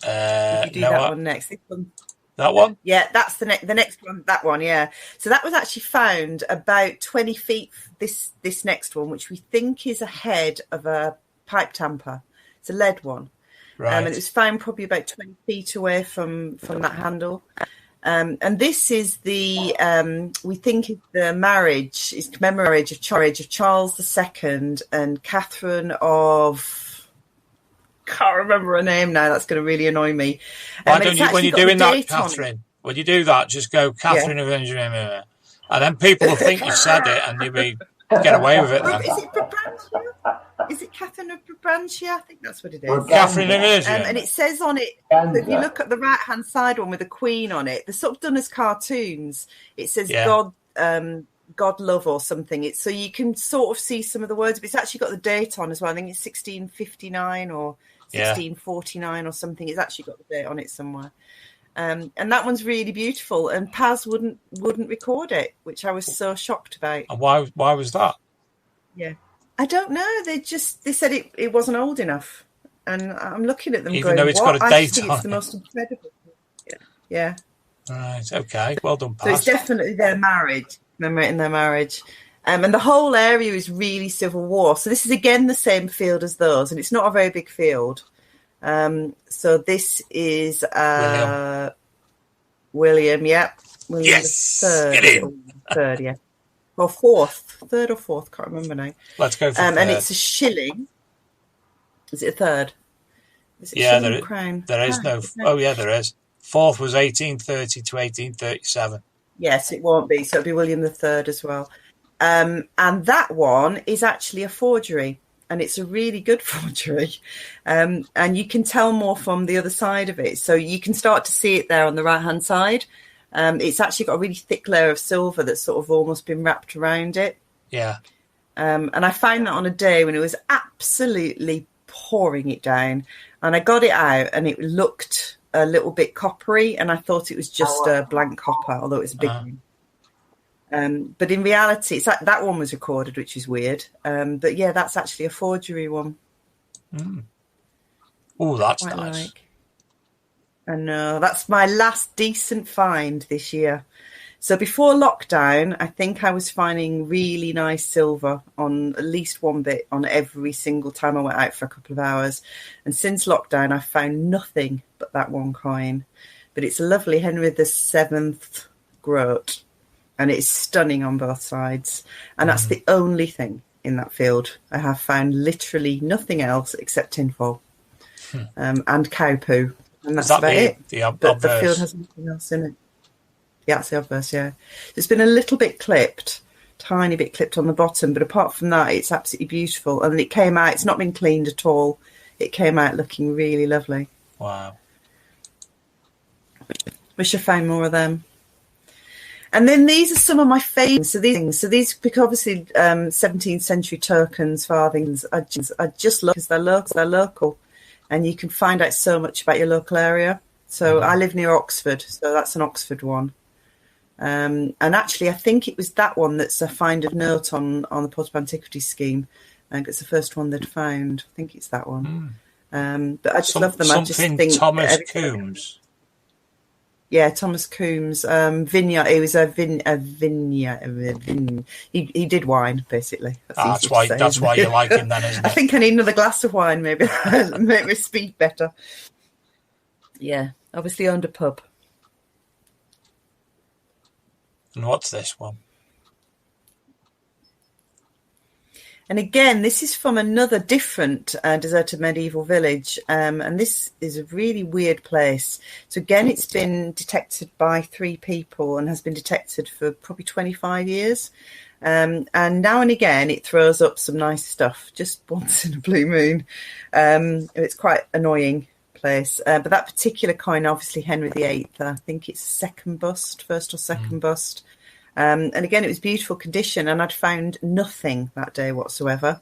S4: If you do that one next. This one.
S2: That one?
S4: Yeah, that's the next one. That one, yeah. So that was actually found about 20 feet. This next one, which we think is a head of a pipe tamper. It's a lead one,
S2: right?
S4: And it was found probably about 20 feet away from that handle. And this is we think the marriage is commemorative of Charles II and Catherine of. Can't remember her name now. That's going to really annoy me.
S2: Why don't you, when you're doing that, Catherine? When you do that, just go Catherine of Benjamin, and then people will think you said it, and you'll get away with it. Then.
S4: Is it Brabrantia? Is it Catherine of Brabrantia? I think that's what it is.
S2: Catherine of Benjamin.
S4: And it says on it, if you look at the right-hand side one with the Queen on it, they're sort of done as cartoons. It says God love or something. So you can sort of see some of the words, but it's actually got the date on as well. I think it's 1659 or 1649 or something. It's actually got the date on it somewhere. And that one's really beautiful. And Paz wouldn't record it, which I was so shocked about.
S2: And why was that?
S4: Yeah, I don't know. They said it wasn't old enough. And I'm looking at them
S2: even though it's got a date
S4: I think
S2: on
S4: it's the most incredible. Yeah.
S2: Right. Okay. Well done, Paz.
S4: So it's definitely their marriage, commemorating their marriage.
S7: And the whole area is really Civil War. So this is again the same field as those, and it's not a very big field. So this is William, yeah. William
S2: Yes,
S7: the third.
S2: get in.
S7: Third, yeah. Or third or fourth, can't remember now.
S2: Let's go for third.
S7: And it's a shilling. Is it a third? Is it crown?
S2: There is no. Oh yeah, there is. Fourth was 1830 to 1837.
S7: Yes, it won't be. So it'll be William the Third as well. And that one is actually a forgery, and it's a really good forgery. And you can tell more from the other side of it. So you can start to see it there on the right-hand side. It's actually got a really thick layer of silver that's sort of almost been wrapped around it.
S2: Yeah.
S7: And I found that on a day when it was absolutely pouring it down. And I got it out, and it looked a little bit coppery, and I thought it was just a blank copper, although it was a big one. But in reality, it's like that one was recorded, which is weird. But yeah, that's actually a forgery one.
S2: Mm. Oh, that's
S7: Quite
S2: nice.
S7: like. I know. That's my last decent find this year. So before lockdown, I think I was finding really nice silver on at least one bit on every single time I went out for a couple of hours. And since lockdown, I've found nothing but that one coin. But it's a lovely Henry VII groat. And it's stunning on both sides. And that's the only thing in that field. I have found literally nothing else except tinfoil and cow poo. And that's about it. But the field has nothing else in it. Yeah, it's the obverse, yeah. It's been a little bit clipped, tiny bit clipped on the bottom. But apart from that, it's absolutely beautiful. And it came out, it's not been cleaned at all. It came out looking really lovely.
S2: Wow.
S7: Wish I found more of them. And then these are some of my favourites. So these, because obviously 17th century tokens, farthings, I just love because they're local, and you can find out so much about your local area. So I live near Oxford, so that's an Oxford one. And actually, I think it was that one that's a find of note on the Portable Antiquities scheme. I think it's the first one they'd found. I think it's that one. But I just love them. I just think
S2: Thomas Coombs.
S7: Yeah, Thomas Coombs, vineyard. He was a vineyard. He did wine, basically.
S2: That's why you like him, then, isn't it?
S7: I think I need another glass of wine, maybe make me speak better. Yeah, obviously owned a pub.
S2: And what's this one?
S7: And again, this is from another different deserted medieval village. And this is a really weird place. So again, it's been detected by 3 people and has been detected for probably 25 years. And now and again, it throws up some nice stuff, just once in a blue moon. It's quite annoying place. But that particular coin, obviously Henry VIII, I think it's first or second bust. And again, it was beautiful condition, and I'd found nothing that day whatsoever,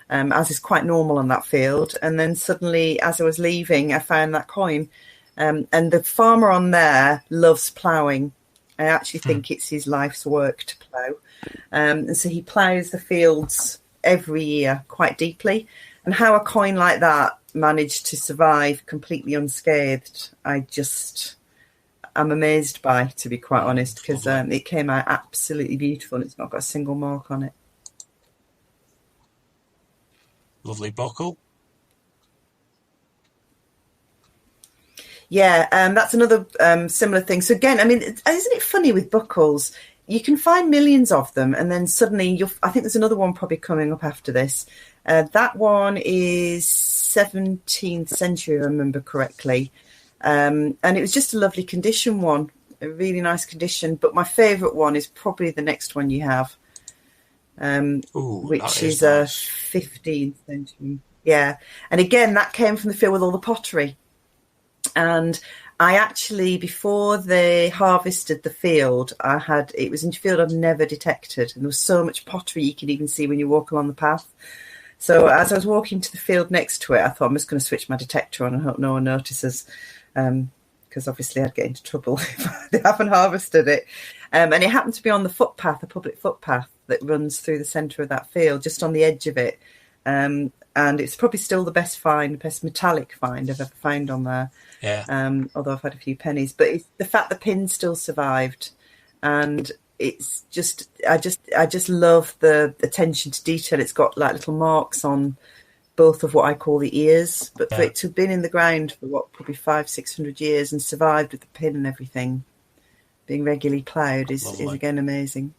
S7: as is quite normal on that field. And then suddenly, as I was leaving, I found that coin. And the farmer on there loves ploughing. I actually think it's his life's work to plough. And so he ploughs the fields every year quite deeply. And how a coin like that managed to survive completely unscathed, I'm amazed by, to be quite honest, because it came out absolutely beautiful and it's not got a single mark on it.
S2: Lovely buckle.
S7: Yeah, that's another similar thing. So again, I mean, isn't it funny with buckles? You can find millions of them, and then suddenly I think there's another one probably coming up after this. That one is 17th century, if I remember correctly. And it was just a lovely condition one, a really nice condition. But my favourite one is probably the next one you have, which is a 15th century. Yeah. And again, that came from the field with all the pottery. And I actually, before they harvested the field, it was in a field I'd never detected. And there was so much pottery you could even see when you walk along the path. So as I was walking to the field next to it, I thought I'm just going to switch my detector on and hope no one notices. Because obviously I'd get into trouble if they haven't harvested it. And it happened to be on the footpath, a public footpath that runs through the centre of that field, just on the edge of it. And it's probably still the best metallic find I've ever found on there.
S2: Yeah.
S7: Although I've had a few pennies. But it's the fact the pin still survived. And it's just I just love the attention to detail. It's got like little marks on both of what I call the ears, but for it to have been in the ground for what, probably 500-600 years and survived with the pin and everything, being regularly ploughed is again amazing.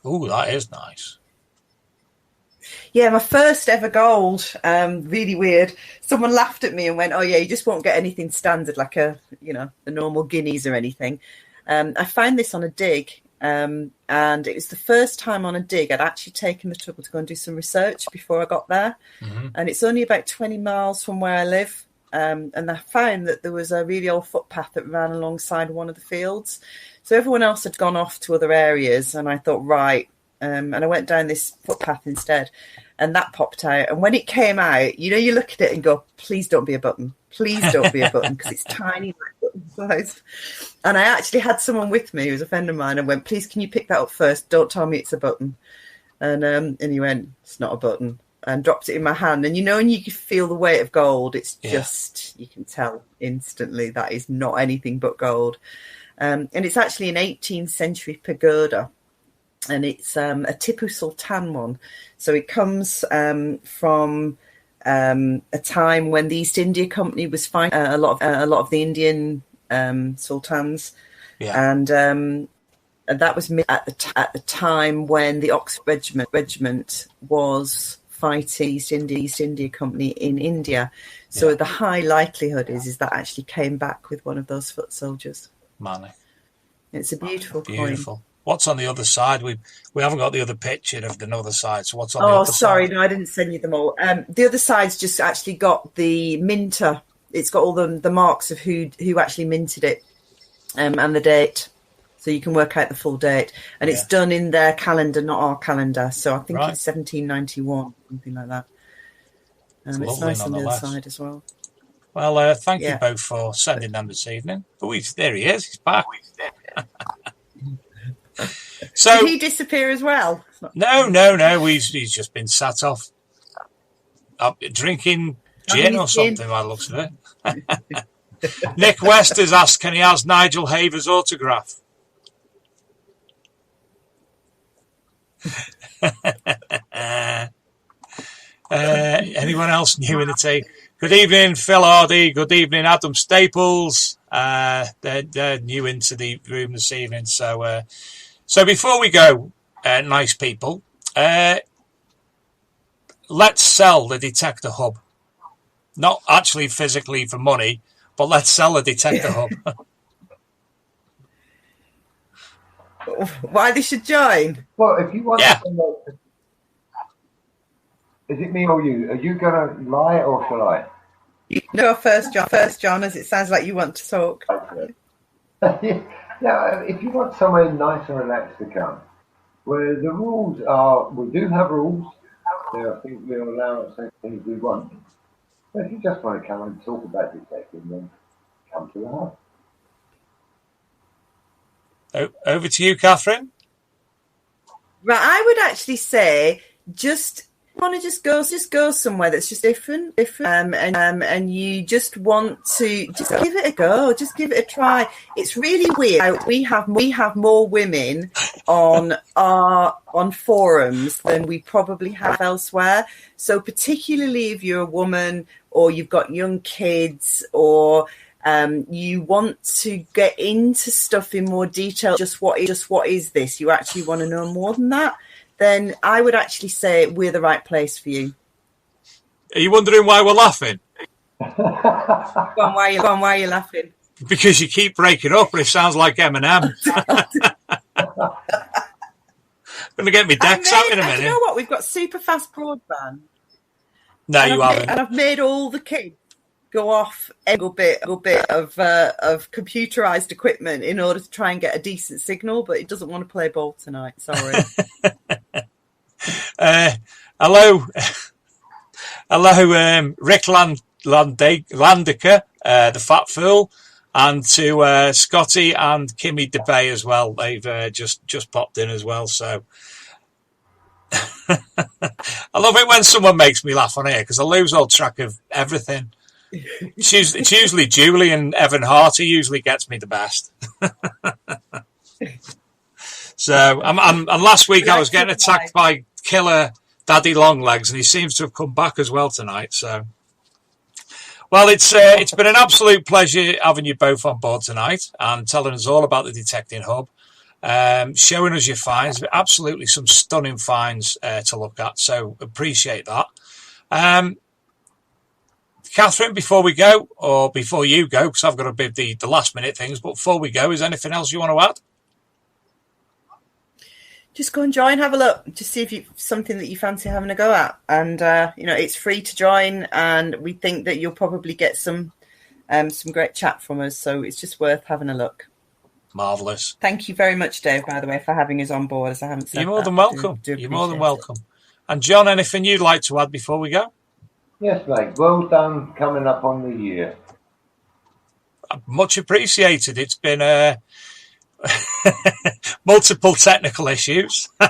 S2: Oh, that is nice.
S7: Yeah, my first ever gold, really weird. Someone laughed at me and went, "Oh yeah, you just won't get anything standard like the normal guineas or anything." I found this on a dig, and it was the first time on a dig I'd actually taken the trouble to go and do some research before I got there. Mm-hmm. And it's only about 20 miles from where I live. And I found that there was a really old footpath that ran alongside one of the fields. So everyone else had gone off to other areas, and I thought, right. And I went down this footpath instead, and that popped out. And when it came out, you look at it and go, please don't be a button. Please don't be a button, because it's tiny, like button size. And I actually had someone with me who was a friend of mine and went, please, can you pick that up first? Don't tell me it's a button. And he went, it's not a button, and dropped it in my hand. And and you could feel the weight of gold. It's just, you can tell instantly that is not anything but gold. And it's actually an 18th century pagoda. And it's a Tipu Sultan one. So it comes from a time when the East India Company was fighting a lot of the Indian sultans. Yeah. And that was at the time when the Oxford Regiment was fighting East India Company in India. So the high likelihood is that actually came back with one of those foot soldiers.
S2: Money.
S7: It's a beautiful coin.
S2: What's on the other side? We haven't got the other picture of the other side. So what's on the other side? Oh,
S7: sorry. No, I didn't send you them all. The other side's just actually got the minter. It's got all the marks of who actually minted it and the date. So you can work out the full date. And it's done in their calendar, not our calendar. So I think it's 1791, something like that. It's nice on the other side as well.
S2: Well, thank you both for sending them this evening. Oh, there he is. He's back.
S7: So did he disappear as well?
S2: No. He's just been sat off drinking gin or something by the looks of it. Nick West has asked, can he ask Nigel Haver's autograph? Anyone else new in the team? Good evening, Phil Hardy. Good evening, Adam Staples. They're new into the room this evening. So before we go, nice people, let's sell the Detector Hub. Not actually physically for money, but let's sell the Detector Hub.
S7: Why they should join?
S3: Well, if you want to... Is it me or you? Are you going to lie or shall I?
S7: No, first, John, as it sounds like you want to talk.
S3: Okay. Yeah, if you want somewhere nice and relaxed to come, where the rules are, we do have rules. So I think we'll allow us things we want. But if you just want to come and talk about detecting, then come to the hub.
S2: Over to you, Catherine.
S7: Right, I would actually say just go somewhere that's just different, and you just want to just give it a go, just give it a try. It's really weird. We have more women on forums than we probably have elsewhere. So particularly if you're a woman or you've got young kids or you want to get into stuff in more detail, just what is this? You actually want to know more than that. Then I would actually say we're the right place for you.
S2: Are you wondering why we're laughing?
S7: Why are you laughing?
S2: Because you keep breaking up and it sounds like Eminem. Going to get me decks out in a minute.
S7: You know what? We've got super fast broadband.
S2: No, you haven't.
S7: And I've made all the kids go off a little bit of computerized equipment in order to try and get a decent signal, but it doesn't want to play ball tonight. Sorry.
S2: Hello, Rick Landiker, the Fat Fool, and to Scotty and Kimmy DeBay as well. They've just popped in as well. So I love it when someone makes me laugh on here because I lose all track of everything. It's usually Julie and Evan Hart who usually gets me the best. So, and last week I was getting attacked by killer Daddy Longlegs, and he seems to have come back as well tonight. So, well, it's been an absolute pleasure having you both on board tonight and telling us all about the Detecting Hub, showing us your finds. Absolutely some stunning finds to look at. So, appreciate that. Catherine, before we go, or before you go, because I've got to bid the last minute things, but before we go, is there anything else you want to add?
S7: Just go and join, have a look, just see if you something that you fancy having a go at. And, it's free to join, and we think that you'll probably get some great chat from us. So it's just worth having a look.
S2: Marvellous.
S7: Thank you very much, Dave, by the way, for having us on board, as I haven't said.
S2: You're more than welcome. You're more than welcome. And John, anything you'd like to add before we go?
S3: Yes, mate. Well done coming up on the year.
S2: Much appreciated. It's been multiple technical issues. But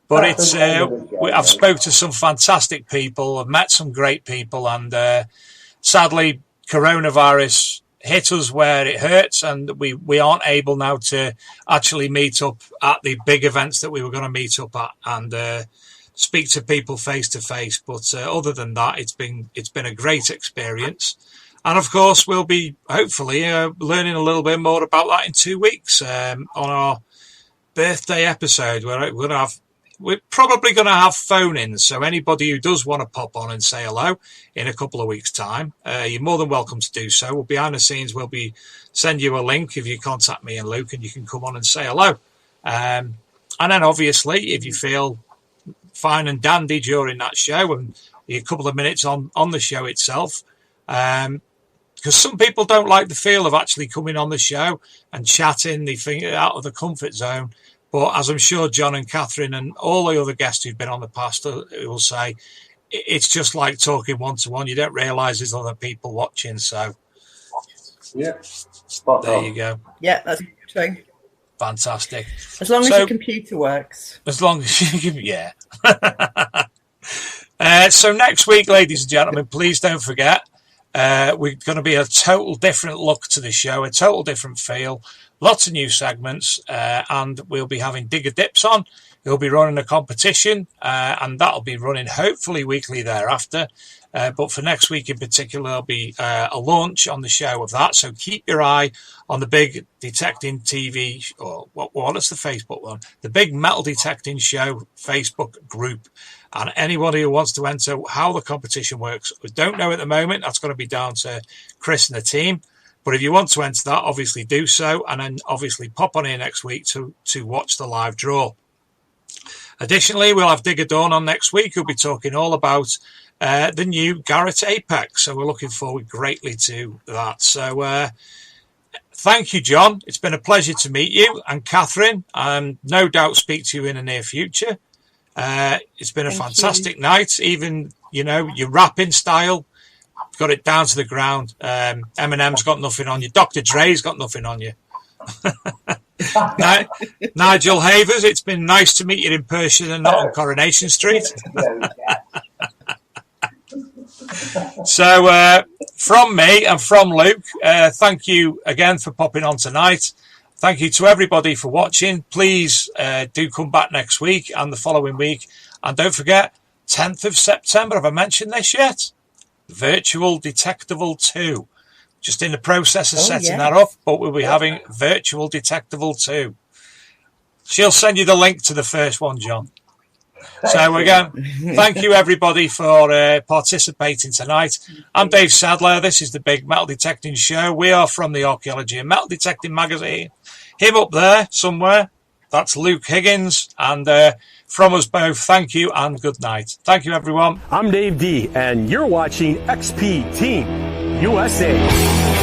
S2: it's I've spoke to some fantastic people. I've met some great people. And sadly, coronavirus hit us where it hurts. And we aren't able now to actually meet up at the big events that we were going to meet up at. And speak to people face to face, but other than that, it's been a great experience, and of course we'll be hopefully learning a little bit more about that in 2 weeks on our birthday episode. Where we're probably going to have phone-ins, so anybody who does want to pop on and say hello in a couple of weeks' time, you're more than welcome to do so. Well, behind the scenes, we'll be send you a link if you contact me and Luke, and you can come on and say hello. And then obviously, if you feel fine and dandy during that show and a couple of minutes on the show itself, because some people don't like the feel of actually coming on the show and chatting, they think out of the comfort zone. But as I'm sure John and Catherine and all the other guests who've been on the past will say, it's just like talking one-to-one. You don't realise there's other people watching. So
S3: yeah,
S2: there you go.
S7: Yeah, that's true.
S2: Fantastic.
S7: As long as your computer works.
S2: As long as you, yeah. So next week, ladies and gentlemen, please don't forget, we're going to be a total different look to the show, a total different feel, lots of new segments, and we'll be having Digger Dips on. He'll be running a competition, and that'll be running hopefully weekly thereafter. But for next week in particular, there'll be a launch on the show of that. So keep your eye on the big Detecting TV, or what is the Facebook one? The Big Metal Detecting Show Facebook group. And anybody who wants to enter how the competition works, we don't know at the moment. That's going to be down to Chris and the team. But if you want to enter that, obviously do so. And then obviously pop on here next week to watch the live draw. Additionally, we'll have Digger Dawn on next week. Who'll be talking all about the new Garrett Apex. So we're looking forward greatly to that. So thank you, John. It's been a pleasure to meet you. And Catherine, no doubt speak to you in the near future. It's been a fantastic night. Even, your rapping style, got it down to the ground. Eminem's got nothing on you. Dr. Dre's got nothing on you. Nigel Havers, it's been nice to meet you in person and not on Coronation Street. So from me and from Luke, thank you again for popping on tonight. Thank you to everybody for watching. Please do come back next week and the following week. And don't forget, 10th of September, have I mentioned this yet? Virtual Detectable 2. Just in the process of setting that up, but we'll be having Virtual Detectable 2. She'll send you the link to the first one, John. So again, thank you everybody for participating tonight. I'm Dave Sadler. This is the Big Metal Detecting Show. We are from the Archaeology and Metal Detecting magazine. Him up there somewhere, that's Luke Higgins. And from us both, thank you and good night. Thank you, everyone.
S1: I'm Dave D, and you're watching XP Team USA.